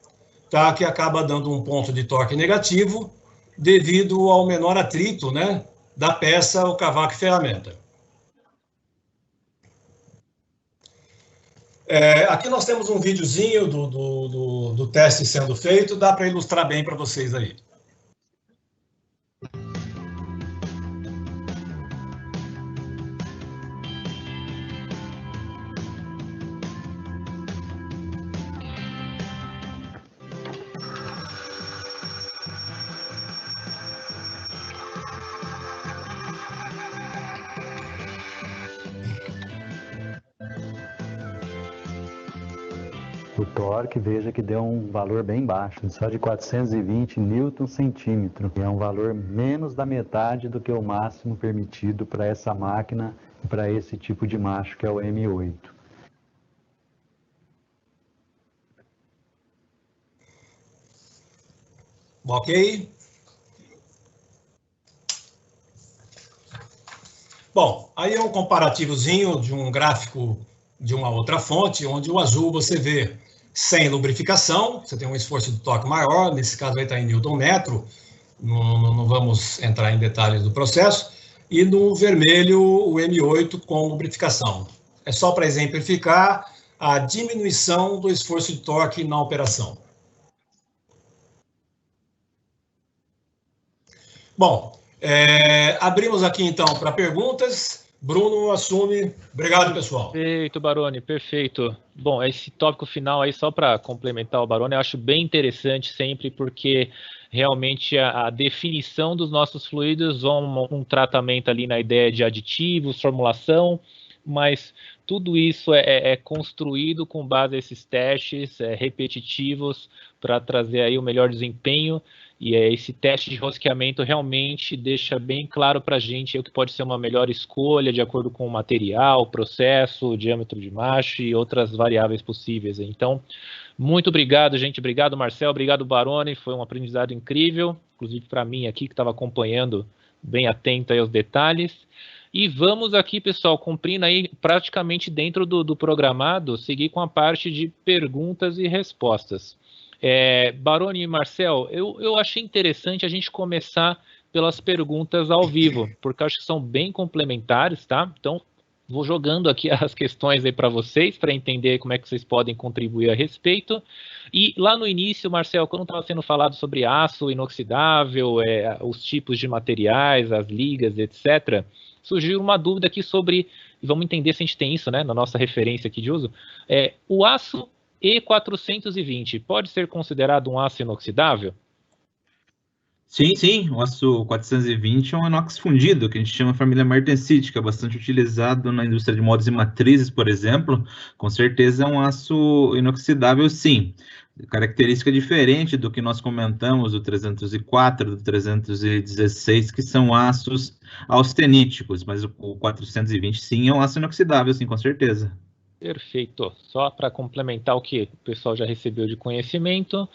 tá? Que acaba dando um ponto de torque negativo, devido ao menor atrito, né, da peça, o cavaco e ferramenta. Aqui nós temos um videozinho do teste sendo feito, dá para ilustrar bem para vocês aí. O torque, veja que deu um valor bem baixo, só de 420 Nm/centímetro. É um valor menos da metade do que o máximo permitido para essa máquina, para esse tipo de macho, que é o M8. Ok? Bom, aí é um comparativozinho de um gráfico de uma outra fonte, onde o azul você vê sem lubrificação, você tem um esforço de torque maior, nesse caso aí está em Newton-metro, não vamos entrar em detalhes do processo, e no vermelho o M8 com lubrificação. É só para exemplificar a diminuição do esforço de torque na operação. Bom, abrimos aqui então para perguntas. Bruno assume. Obrigado, pessoal. Perfeito, Baroni, perfeito. Bom, esse tópico final aí, só para complementar o Baroni, eu acho bem interessante sempre, porque realmente a definição dos nossos fluidos vão um tratamento ali na ideia de aditivos, formulação, mas tudo isso é construído com base nesses testes repetitivos para trazer aí o melhor desempenho. E esse teste de rosqueamento realmente deixa bem claro para a gente o que pode ser uma melhor escolha de acordo com o material, processo, diâmetro de macho e outras variáveis possíveis. Então, muito obrigado, gente. Obrigado, Marcel. Obrigado, Baroni. Foi um aprendizado incrível, inclusive para mim aqui, que estava acompanhando bem atento aí aos detalhes. E vamos aqui, pessoal, cumprindo aí praticamente dentro do programado, seguir com a parte de perguntas e respostas. Baroni e Marcel, eu achei interessante a gente começar pelas perguntas ao vivo, porque eu acho que são bem complementares, tá? Então, vou jogando aqui as questões aí para vocês, para entender como é que vocês podem contribuir a respeito. E lá no início, Marcel, quando estava sendo falado sobre aço inoxidável, os tipos de materiais, as ligas, etc., surgiu uma dúvida aqui sobre, e vamos entender se a gente tem isso, né, na nossa referência aqui de uso, o aço E420 pode ser considerado um aço inoxidável? Sim, sim, o aço 420 é um inox fundido, que a gente chama família martensite, que é bastante utilizado na indústria de moldes e matrizes, por exemplo. Com certeza é um aço inoxidável, sim. Característica diferente do que nós comentamos, do 304, do 316, que são aços austeníticos, mas o 420 sim é um aço inoxidável, sim, com certeza. Perfeito. Só para complementar o que o pessoal já recebeu de conhecimento.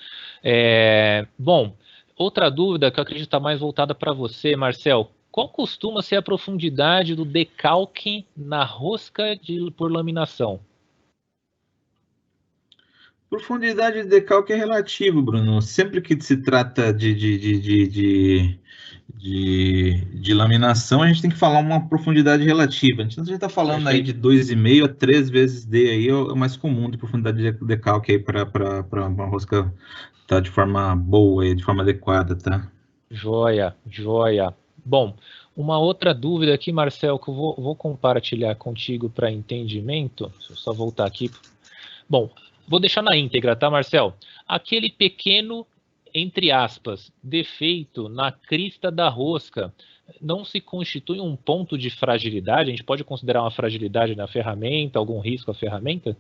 Bom, outra dúvida que eu acredito estar mais voltada para você, Marcel. Qual costuma ser a profundidade do decalque na rosca por laminação? Profundidade de decalque é relativo, Bruno. Sempre que se trata de laminação, a gente tem que falar uma profundidade relativa. Então, a gente está falando aí de 2,5 a 3 vezes D, aí é o mais comum de profundidade de decalque aí para uma rosca tá de forma boa, de forma adequada, tá? Joia, joia. Bom, uma outra dúvida aqui, Marcel, que eu vou compartilhar contigo para entendimento. Deixa eu só voltar aqui. Bom, vou deixar na íntegra, tá, Marcel? Aquele pequeno, entre aspas, defeito na crista da rosca não se constitui um ponto de fragilidade? A gente pode considerar uma fragilidade na ferramenta, algum risco à ferramenta?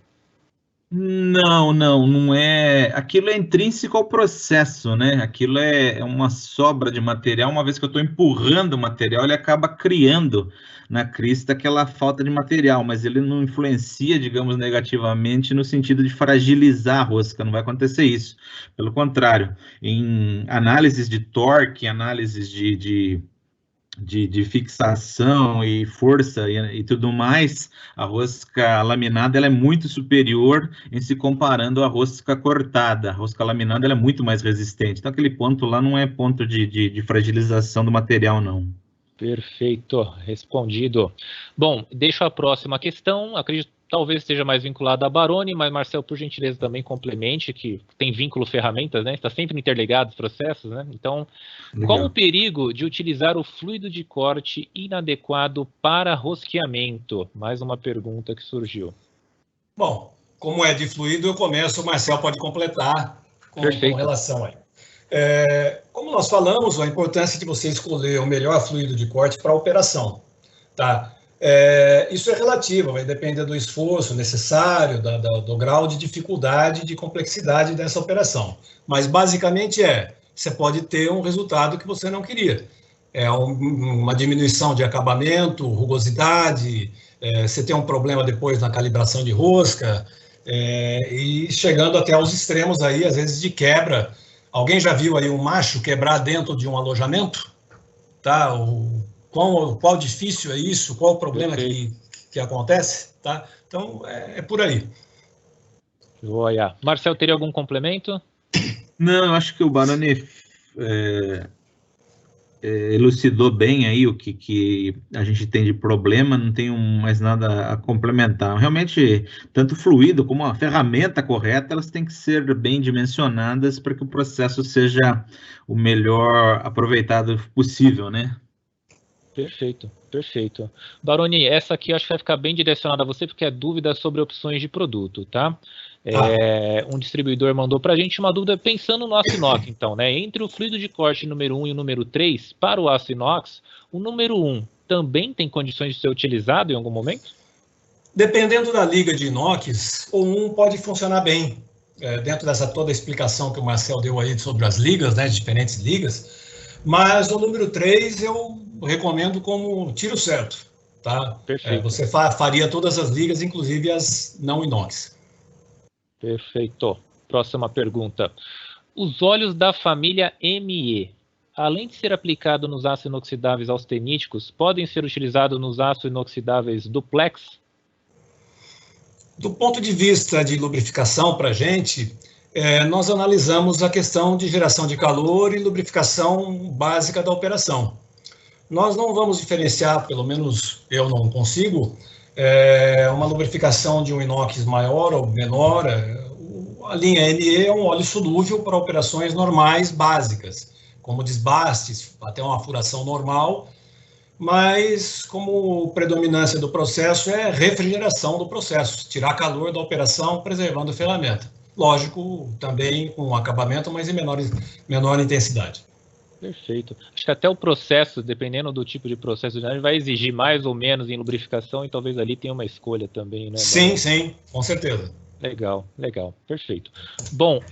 Não é. Aquilo é intrínseco ao processo, né? Aquilo é uma sobra de material. Uma vez que eu estou empurrando o material, ele acaba criando na crista aquela falta de material, mas ele não influencia, digamos, negativamente no sentido de fragilizar a rosca. Não vai acontecer isso. Pelo contrário, em análises de torque, análises de fixação e força e tudo mais, a rosca laminada ela é muito superior em se comparando à rosca cortada. A rosca laminada ela é muito mais resistente. Então, aquele ponto lá não é ponto de fragilização do material, não. Perfeito, respondido. Bom, deixo a próxima questão. Acredito que talvez esteja mais vinculada a Baroni, mas Marcel, por gentileza, também complemente, que tem vínculo ferramentas, né? Está sempre interligado os processos, né? Então, legal. Qual o perigo de utilizar o fluido de corte inadequado para rosqueamento? Mais uma pergunta que surgiu. Bom, como é de fluido, eu começo, o Marcel pode completar com relação aí. Como nós falamos, a importância de você escolher o melhor fluido de corte para a operação, tá? Isso é relativo, vai depender do esforço necessário, do grau de dificuldade, de complexidade dessa operação. Mas, basicamente, você pode ter um resultado que você não queria. Uma diminuição de acabamento, rugosidade, você tem um problema depois na calibração de rosca, e chegando até aos extremos aí, às vezes, de quebra. Alguém já viu aí um macho quebrar dentro de um alojamento? Tá? Qual difícil é isso? Qual o problema que acontece? Tá? Então, é por aí. Joia. Marcel, teria algum complemento? Não, eu acho que o Baroni elucidou bem aí o que a gente tem de problema, não tenho mais nada a complementar. Realmente, tanto o fluido como a ferramenta correta, elas têm que ser bem dimensionadas para que o processo seja o melhor aproveitado possível, né? Perfeito, perfeito. Baroni, essa aqui eu acho que vai ficar bem direcionada a você, porque é dúvida sobre opções de produto, tá? Um distribuidor mandou para a gente uma dúvida pensando no aço inox, então, né? Entre o fluido de corte número 1 e o número 3, para o aço inox, o número 1 também tem condições de ser utilizado em algum momento? Dependendo da liga de inox, o 1 pode funcionar bem. Dentro dessa toda a explicação que o Marcel deu aí sobre as ligas, né? Diferentes ligas. Mas o número 3 eu recomendo como tiro certo, tá? Perfeito. Você faria todas as ligas, inclusive as não inox. Perfeito. Próxima pergunta. Os óleos da família ME, além de ser aplicado nos aços inoxidáveis austeníticos, podem ser utilizados nos aços inoxidáveis duplex? Do ponto de vista de lubrificação para a gente, nós analisamos a questão de geração de calor e lubrificação básica da operação. Nós não vamos diferenciar, pelo menos eu não consigo, uma lubrificação de um inox maior ou menor. A linha ME é um óleo solúvel para operações normais, básicas, como desbastes, até uma furação normal, mas como predominância do processo é refrigeração do processo, tirar calor da operação, preservando a ferramenta. Lógico, também com acabamento, mas em menor intensidade. Perfeito. Acho que até o processo, dependendo do tipo de processo, vai exigir mais ou menos em lubrificação e talvez ali tenha uma escolha também, né? Sim, sim, com certeza. Legal, legal, perfeito. Bom,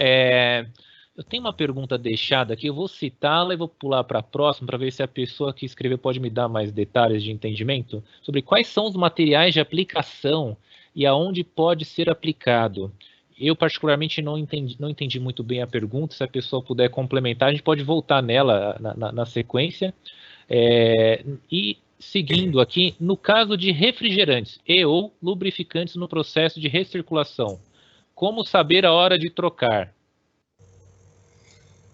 eu tenho uma pergunta deixada aqui, eu vou citá-la e vou pular para a próxima para ver se a pessoa que escreveu pode me dar mais detalhes de entendimento sobre quais são os materiais de aplicação e aonde pode ser aplicado. Eu, particularmente, não entendi muito bem a pergunta. Se a pessoa puder complementar, a gente pode voltar nela na sequência. E seguindo aqui, no caso de refrigerantes e ou lubrificantes no processo de recirculação, como saber a hora de trocar?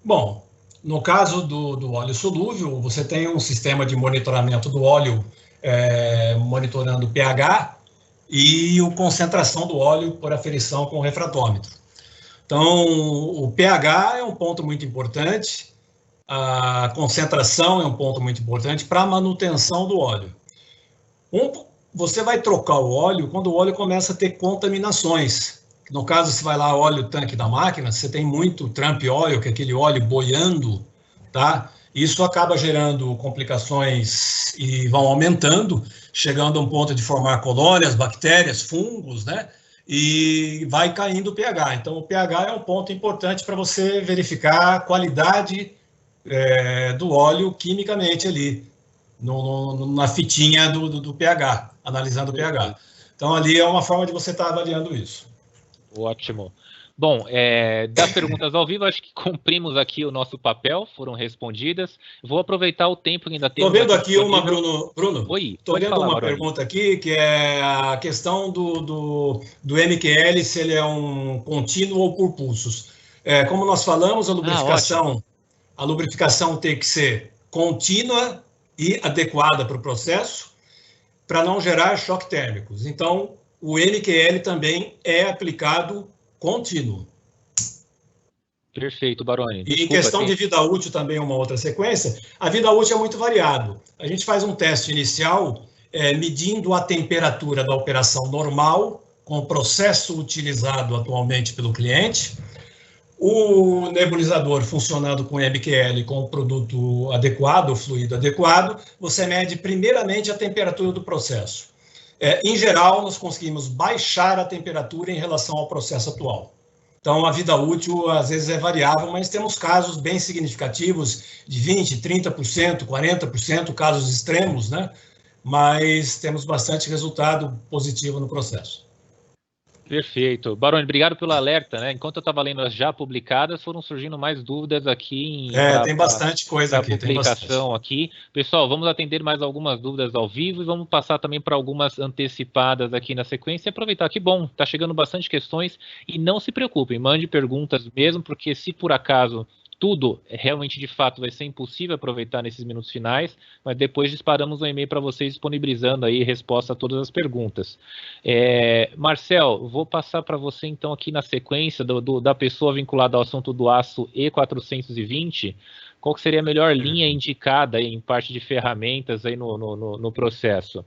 Bom, no caso do óleo solúvel, você tem um sistema de monitoramento do óleo, monitorando o pH, e a concentração do óleo por aferição com o refratômetro. Então, o pH é um ponto muito importante, a concentração é um ponto muito importante para a manutenção do óleo. Você vai trocar o óleo quando o óleo começa a ter contaminações. No caso, você vai lá, óleo tanque da máquina, você tem muito Trump óleo, que é aquele óleo boiando, tá? Isso acaba gerando complicações e vão aumentando, chegando a um ponto de formar colônias, bactérias, fungos, né? E vai caindo o pH. Então, o pH é um ponto importante para você verificar a qualidade do óleo quimicamente ali, na fitinha do pH, analisando o pH. Então, ali é uma forma de você estar avaliando isso. Ótimo. Bom, das perguntas ao vivo, acho que cumprimos aqui o nosso papel, foram respondidas. Vou aproveitar o tempo que ainda temos. Estou vendo aqui uma, Bruno. Oi, estou vendo uma pergunta aqui, que é a questão do MQL, se ele é um contínuo ou por pulsos. Como nós falamos, a lubrificação tem que ser contínua e adequada para o processo, para não gerar choques térmicos. Então, o MQL também é aplicado contínuo. Perfeito, Baroni. E em questão de vida útil também, uma outra sequência, a vida útil é muito variado. A gente faz um teste inicial medindo a temperatura da operação normal, com o processo utilizado atualmente pelo cliente, o nebulizador funcionando com MQL, com o produto adequado, o fluido adequado, você mede primeiramente a temperatura do processo. Em geral, nós conseguimos baixar a temperatura em relação ao processo atual. Então, a vida útil, às vezes, é variável, mas temos casos bem significativos de 20%, 30%, 40%, casos extremos, né? Mas temos bastante resultado positivo no processo. Perfeito. Baroni, obrigado pelo alerta, né? Enquanto eu estava lendo as já publicadas, foram surgindo mais dúvidas aqui. Tem bastante coisa aqui. Publicação aqui. Pessoal, vamos atender mais algumas dúvidas ao vivo e vamos passar também para algumas antecipadas aqui na sequência e aproveitar. Que bom, está chegando bastante questões e não se preocupem, mande perguntas mesmo, porque se por acaso tudo realmente de fato vai ser impossível aproveitar nesses minutos finais, mas depois disparamos um e-mail para vocês disponibilizando aí resposta a todas as perguntas. Marcel, vou passar para você então aqui na sequência da pessoa vinculada ao assunto do aço E420, qual que seria a melhor linha indicada aí em parte de ferramentas aí no processo?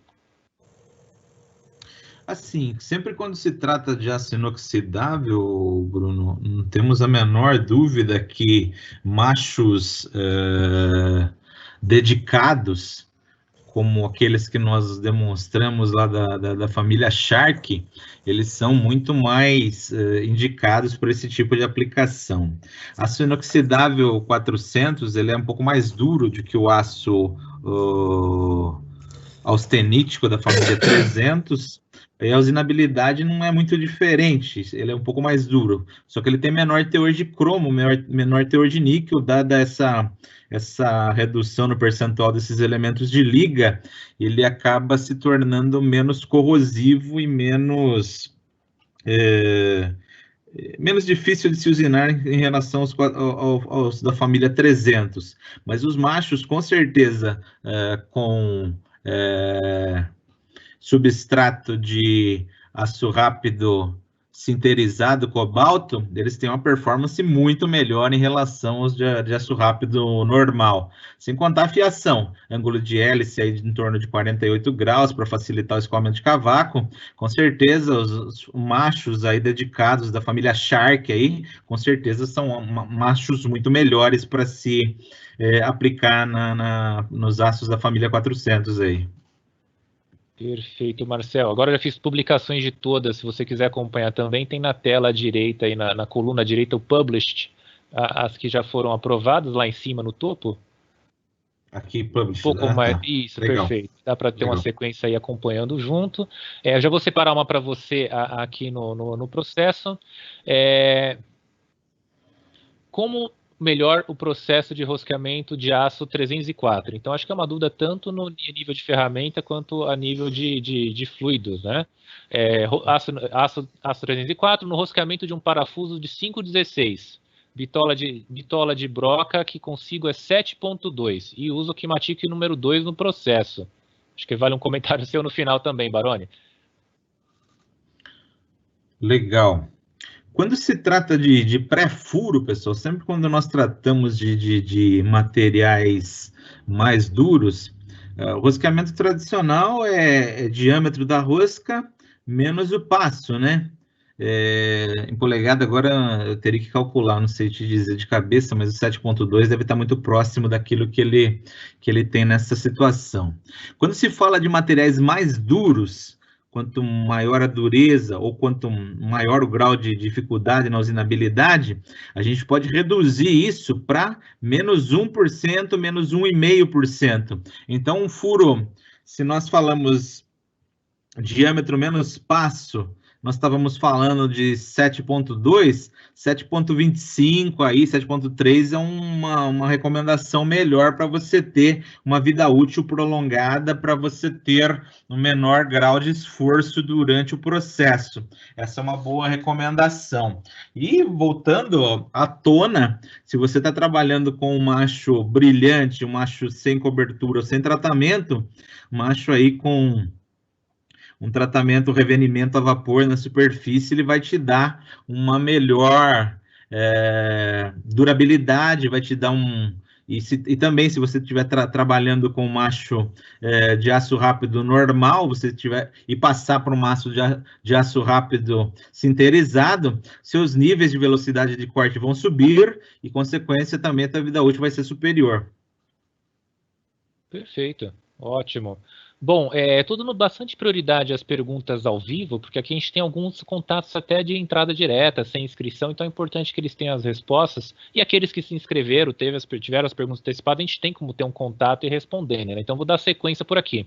Assim, sempre quando se trata de aço inoxidável, Bruno, não temos a menor dúvida que machos dedicados, como aqueles que nós demonstramos lá da família Shark, eles são muito mais indicados por esse tipo de aplicação. Aço inoxidável 400, ele é um pouco mais duro do que o aço austenítico da família 300, e a usinabilidade não é muito diferente, ele é um pouco mais duro, só que ele tem menor teor de cromo, menor teor de níquel, dada essa redução no percentual desses elementos de liga, ele acaba se tornando menos corrosivo e menos difícil de se usinar em relação aos da família 300, mas os machos, com certeza, com substrato de aço rápido sinterizado cobalto, eles têm uma performance muito melhor em relação aos de aço rápido normal. Sem contar a fiação, ângulo de hélice aí em torno de 48 graus para facilitar o escoamento de cavaco. Com certeza, os machos aí dedicados da família Shark aí, com certeza são machos muito melhores para se aplicar nos aços da família 400 aí. Perfeito, Marcel. Agora eu já fiz publicações de todas, se você quiser acompanhar também, tem na tela à direita, aí na coluna à direita, o Published, as que já foram aprovadas lá em cima no topo. Aqui, Published. Um pouco mais, isso, legal. Perfeito. Dá para ter uma sequência aí acompanhando junto. Eu já vou separar uma para você aqui no processo. Como melhor o processo de rosqueamento de aço 304. Então, acho que é uma dúvida tanto no nível de ferramenta quanto a nível de fluidos, né? Aço 304 no rosqueamento de um parafuso de 5,16. Bitola de broca que consigo é 7,2. E uso o Kimatic número 2 no processo. Acho que vale um comentário seu no final também, Baroni. Legal. Quando se trata de pré-furo, pessoal, sempre quando nós tratamos de materiais mais duros, o rosqueamento tradicional é diâmetro da rosca menos o passo, né? Em polegada, agora eu teria que calcular, não sei te dizer de cabeça, mas o 7,2 deve estar muito próximo daquilo que ele tem nessa situação. Quando se fala de materiais mais duros, quanto maior a dureza ou quanto maior o grau de dificuldade na usinabilidade, a gente pode reduzir isso para menos 1%, menos 1,5%. Então, um furo, se nós falamos diâmetro menos passo, nós estávamos falando de 7,2, 7,25 aí, 7,3 é uma recomendação melhor para você ter uma vida útil prolongada, para você ter um menor grau de esforço durante o processo. Essa é uma boa recomendação. E voltando à tona, se você está trabalhando com um macho brilhante, um macho sem cobertura ou sem tratamento, um macho aí com um tratamento, revenimento a vapor na superfície, ele vai te dar uma melhor durabilidade, vai te dar e também, se você estiver trabalhando com macho de aço rápido normal, você tiver e passar para um macho de aço rápido sinterizado, seus níveis de velocidade de corte vão subir e, consequência, também a vida útil vai ser superior. Perfeito, ótimo. Bom, estou dando bastante prioridade às perguntas ao vivo, porque aqui a gente tem alguns contatos até de entrada direta, sem inscrição, então é importante que eles tenham as respostas, e aqueles que se inscreveram, tiveram as perguntas antecipadas, a gente tem como ter um contato e responder, né? Então vou dar sequência por aqui.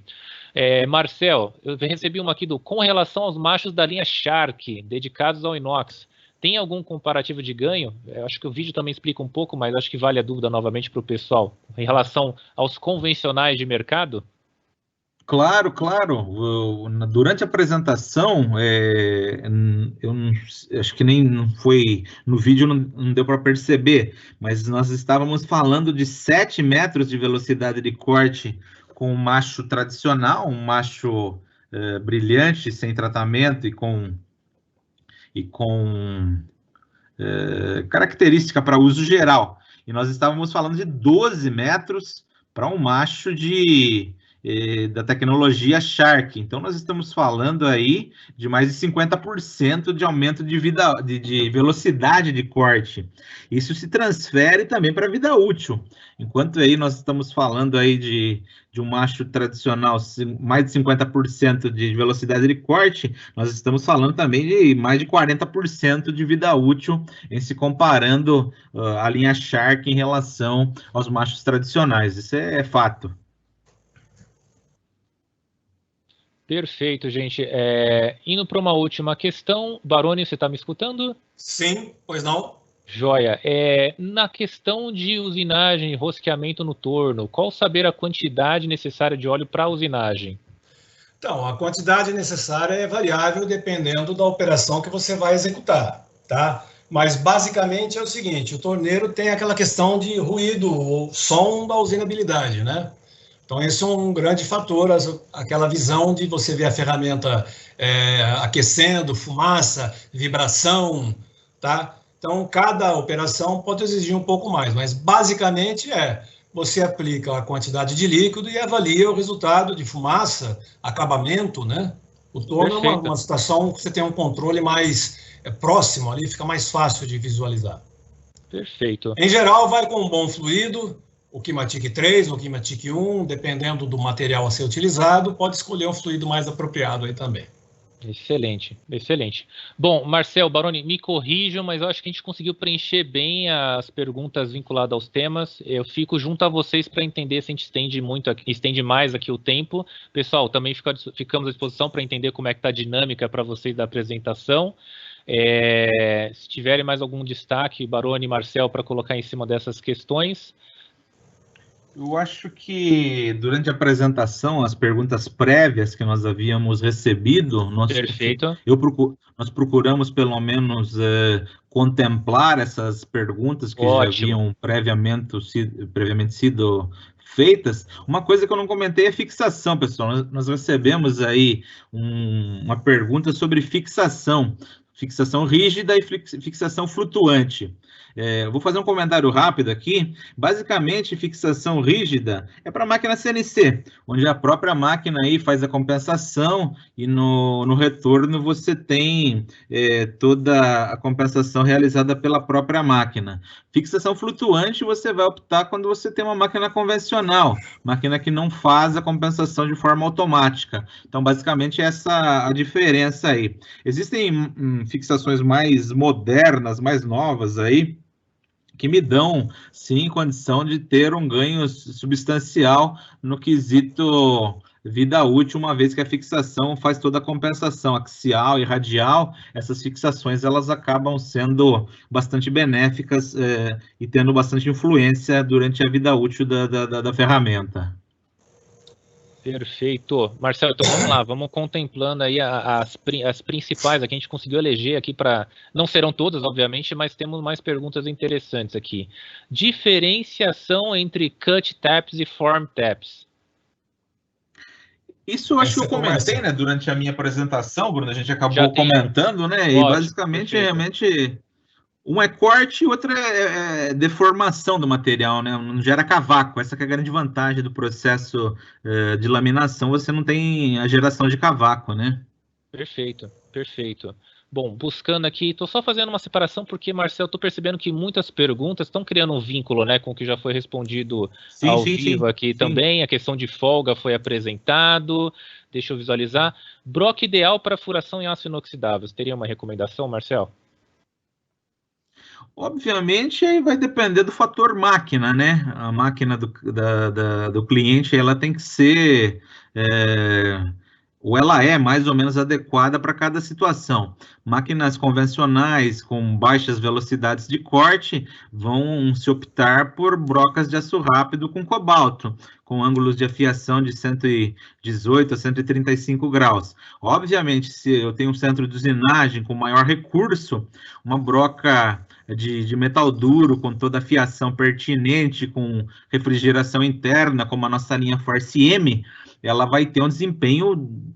Marcel, eu recebi uma aqui com relação aos machos da linha Shark, dedicados ao inox. Tem algum comparativo de ganho? Eu acho que o vídeo também explica um pouco, mas acho que vale a dúvida novamente para o pessoal, em relação aos convencionais de mercado? Claro, claro. Durante a apresentação, acho que nem não foi no vídeo, não deu para perceber, mas nós estávamos falando de 7 metros de velocidade de corte com um macho tradicional, um macho brilhante, sem tratamento e com característica para uso geral. E nós estávamos falando de 12 metros para um macho da tecnologia Shark. Então, nós estamos falando aí de mais de 50% de aumento de velocidade de corte. Isso se transfere também para a vida útil. Enquanto aí nós estamos falando aí de um macho tradicional, mais de 50% de velocidade de corte, nós estamos falando também de mais de 40% de vida útil, em se comparando a linha Shark em relação aos machos tradicionais. Isso é fato. Perfeito, gente. Indo para uma última questão. Baroni, você está me escutando? Sim, pois não? Joia. Na questão de usinagem e rosqueamento no torno, qual saber a quantidade necessária de óleo para a usinagem? Então, a quantidade necessária é variável dependendo da operação que você vai executar, tá? Mas, basicamente, é o seguinte, o torneiro tem aquela questão de ruído ou som da usinabilidade, né? Então, esse é um grande fator, aquela visão de você ver a ferramenta aquecendo, fumaça, vibração, tá? Então, cada operação pode exigir um pouco mais, mas basicamente você aplica a quantidade de líquido e avalia o resultado de fumaça, acabamento, né? O torno é uma situação que você tem um controle mais próximo ali, fica mais fácil de visualizar. Perfeito. Em geral, vai com um bom fluido, o Kimatic 3, o Kimatic 1, dependendo do material a ser utilizado, pode escolher um fluido mais apropriado aí também. Excelente, excelente. Bom, Marcel, Baroni, me corrijam, mas eu acho que a gente conseguiu preencher bem as perguntas vinculadas aos temas. Eu fico junto a vocês para entender se a gente estende mais aqui o tempo. Pessoal, também ficamos à disposição para entender como é que está a dinâmica para vocês da apresentação. Se tiverem mais algum destaque, Baroni e Marcel, para colocar em cima dessas questões. Eu acho que durante a apresentação, as perguntas prévias que nós havíamos recebido, Perfeito. Nós procuramos pelo menos contemplar essas perguntas que já haviam previamente sido feitas. Uma coisa que eu não comentei é fixação, pessoal. Nós recebemos aí uma pergunta sobre fixação rígida e fixação flutuante. Vou fazer um comentário rápido aqui. Basicamente, fixação rígida é para a máquina CNC, onde a própria máquina aí faz a compensação e no retorno você tem toda a compensação realizada pela própria máquina. Fixação flutuante você vai optar quando você tem uma máquina convencional, máquina que não faz a compensação de forma automática. Então, basicamente, essa a diferença aí. Existem fixações mais modernas, mais novas aí, que me dão, sim, condição de ter um ganho substancial no quesito vida útil, uma vez que a fixação faz toda a compensação axial e radial. Essas fixações elas acabam sendo bastante benéficas e tendo bastante influência durante a vida útil da ferramenta. Perfeito. Marcelo, então vamos lá, vamos contemplando aí as principais, aqui a gente conseguiu eleger aqui para... Não serão todas, obviamente, mas temos mais perguntas interessantes aqui. Diferenciação entre cut taps e form taps. Isso eu acho que eu comentei, né, durante a minha apresentação, Bruno, a gente acabou comentando, né, e basicamente, perfeito. Realmente... Um é corte e outro é deformação do material, né? Não gera cavaco. Essa que é a grande vantagem do processo de laminação. Você não tem a geração de cavaco, né? Perfeito, perfeito. Bom, buscando aqui, estou só fazendo uma separação porque, Marcel, estou percebendo que muitas perguntas estão criando um vínculo, né, com o que já foi respondido ao vivo aqui também. A questão de folga foi apresentado. Deixa eu visualizar. Broca ideal para furação em aço inoxidável. Você teria uma recomendação, Marcel? Obviamente, aí vai depender do fator máquina, né? A máquina do cliente, ela tem que ser... ou ela é mais ou menos adequada para cada situação. Máquinas convencionais com baixas velocidades de corte vão se optar por brocas de aço rápido com cobalto, com ângulos de afiação de 118 a 135 graus. Obviamente, se eu tenho um centro de usinagem com maior recurso, uma broca de metal duro, com toda a fiação pertinente, com refrigeração interna, como a nossa linha Force M, ela vai ter um desempenho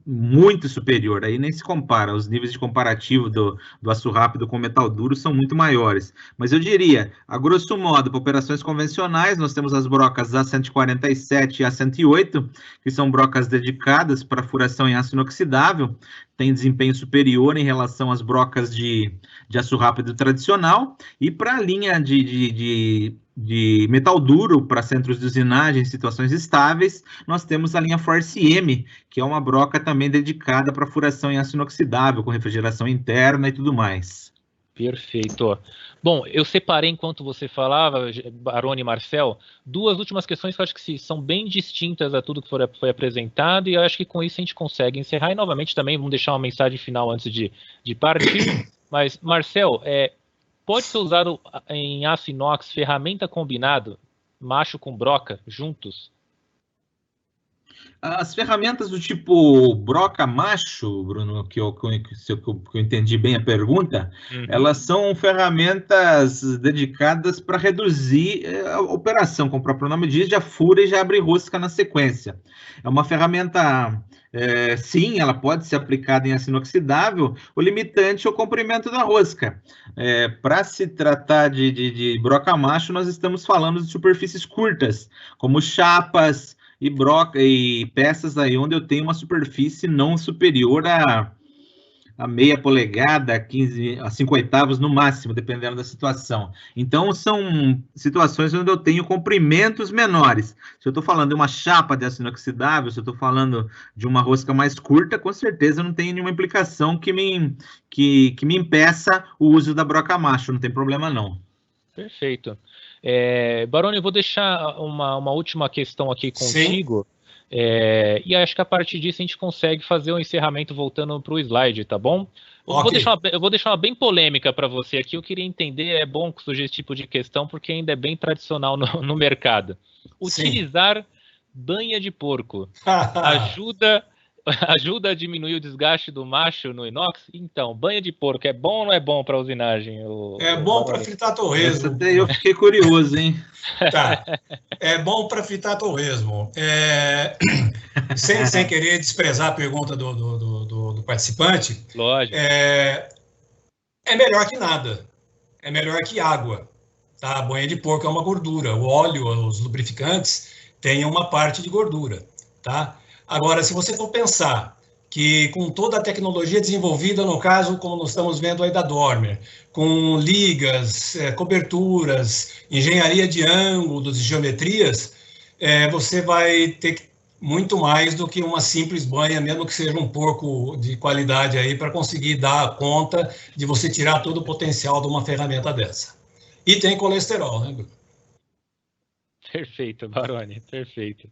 muito superior, aí nem se compara, os níveis de comparativo do aço rápido com metal duro são muito maiores, mas eu diria, a grosso modo, para operações convencionais, nós temos as brocas A147 e A108, que são brocas dedicadas para furação em aço inoxidável, tem desempenho superior em relação às brocas de aço rápido tradicional, e para a linha de metal duro para centros de usinagem em situações estáveis, nós temos a linha Force M, que é uma broca também dedicada para furação em aço inoxidável, com refrigeração interna e tudo mais. Perfeito. Bom, eu separei, enquanto você falava, Baroni e Marcel, duas últimas questões que eu acho que são bem distintas a tudo que foi apresentado, e eu acho que com isso a gente consegue encerrar. E, novamente, também vamos deixar uma mensagem final antes de partir. Mas, Marcel, pode ser usado em aço inox ferramenta combinado, macho com broca, juntos? As ferramentas do tipo broca macho, Bruno, que eu entendi bem a pergunta, elas são ferramentas dedicadas para reduzir a operação, como o próprio nome diz, já fura e já abre rosca na sequência. É uma ferramenta, sim, ela pode ser aplicada em aço inoxidável, o limitante é o comprimento da rosca. Para se tratar de broca macho, nós estamos falando de superfícies curtas, como chapas, e peças aí onde eu tenho uma superfície não superior a meia polegada, 15 a 5/8 no máximo, dependendo da situação. Então, são situações onde eu tenho comprimentos menores. Se eu estou falando de uma chapa de aço inoxidável, se eu estou falando de uma rosca mais curta, com certeza não tem nenhuma implicação que me impeça o uso da broca macho, não tem problema não. Perfeito. Baroni, eu vou deixar uma última questão aqui contigo. E acho que a partir disso a gente consegue fazer um encerramento voltando para o slide, tá bom? Eu vou deixar uma bem polêmica para você aqui. Eu queria entender, é bom que surja esse tipo de questão, porque ainda é bem tradicional no mercado. Utilizar banha de porco ajuda a diminuir o desgaste do macho no inox? Então, banha de porco é bom ou não é bom para usinagem? É bom para fritar torresmo. Essa daí eu fiquei curioso, hein? Tá. É bom para fritar torresmo. Sem querer desprezar a pergunta do participante. Lógico. É melhor que nada. É melhor que água. Tá? A banha de porco é uma gordura. O óleo, os lubrificantes, têm uma parte de gordura. Tá? Agora, se você for pensar que com toda a tecnologia desenvolvida, no caso, como nós estamos vendo aí da Dormer, com ligas, coberturas, engenharia de ângulos e geometrias, você vai ter muito mais do que uma simples banha, mesmo que seja um porco de qualidade aí, para conseguir dar conta de você tirar todo o potencial de uma ferramenta dessa. E tem colesterol, né, Bruno? Perfeito, Baroni, perfeito.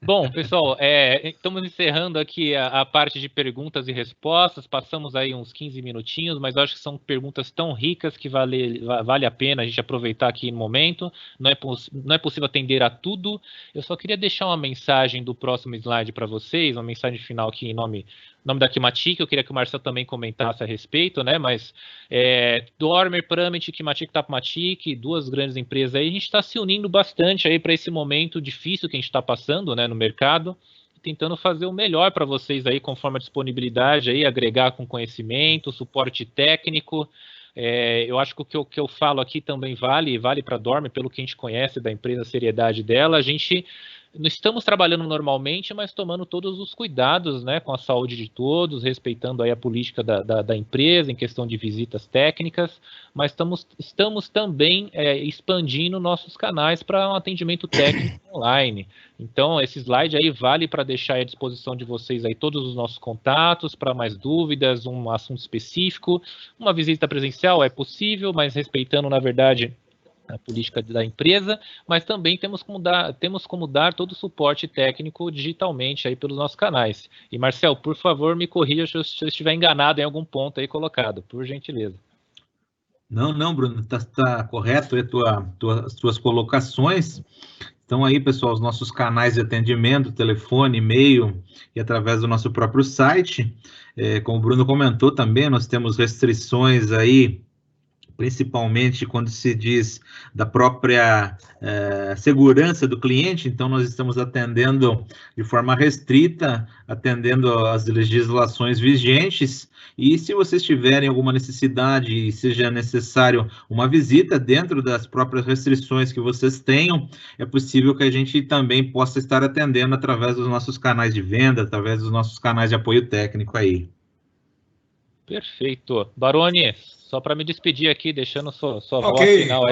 Bom, pessoal, estamos encerrando aqui a parte de perguntas e respostas, passamos aí uns 15 minutinhos, mas acho que são perguntas tão ricas que vale a pena a gente aproveitar aqui no momento, não é possível atender a tudo. Eu só queria deixar uma mensagem do próximo slide para vocês, uma mensagem final aqui em nome da Kimatic. Eu queria que o Marcel também comentasse a respeito, né? Mas Dormer, Pramit, Kimatic, Tapmatic, duas grandes empresas aí, a gente está se unindo bastante aí para esse momento difícil que a gente está passando, né, no mercado, tentando fazer o melhor para vocês aí, conforme a disponibilidade aí, agregar com conhecimento, suporte técnico. Eu acho que o que eu falo aqui também vale para a Dormer, pelo que a gente conhece da empresa, a seriedade dela. A gente não estamos trabalhando normalmente, mas tomando todos os cuidados, né, com a saúde de todos, respeitando aí a política da empresa em questão de visitas técnicas, mas estamos também expandindo nossos canais para um atendimento técnico online. Então, esse slide aí vale para deixar à disposição de vocês aí todos os nossos contatos, para mais dúvidas, um assunto específico. Uma visita presencial é possível, mas respeitando, na verdade, a política da empresa, mas também temos como dar todo o suporte técnico digitalmente aí pelos nossos canais. E, Marcel, por favor, me corrija se eu estiver enganado em algum ponto aí colocado, por gentileza. Não, Bruno, tá correto as tuas colocações. Então aí, pessoal, os nossos canais de atendimento, telefone, e-mail e através do nosso próprio site. Como o Bruno comentou também, nós temos restrições aí, principalmente quando se diz da própria segurança do cliente. Então, nós estamos atendendo de forma restrita, atendendo às legislações vigentes, e se vocês tiverem alguma necessidade e seja necessário uma visita dentro das próprias restrições que vocês tenham, é possível que a gente também possa estar atendendo através dos nossos canais de venda, através dos nossos canais de apoio técnico aí. Perfeito. Baroni, só para me despedir aqui, deixando sua voz final aí.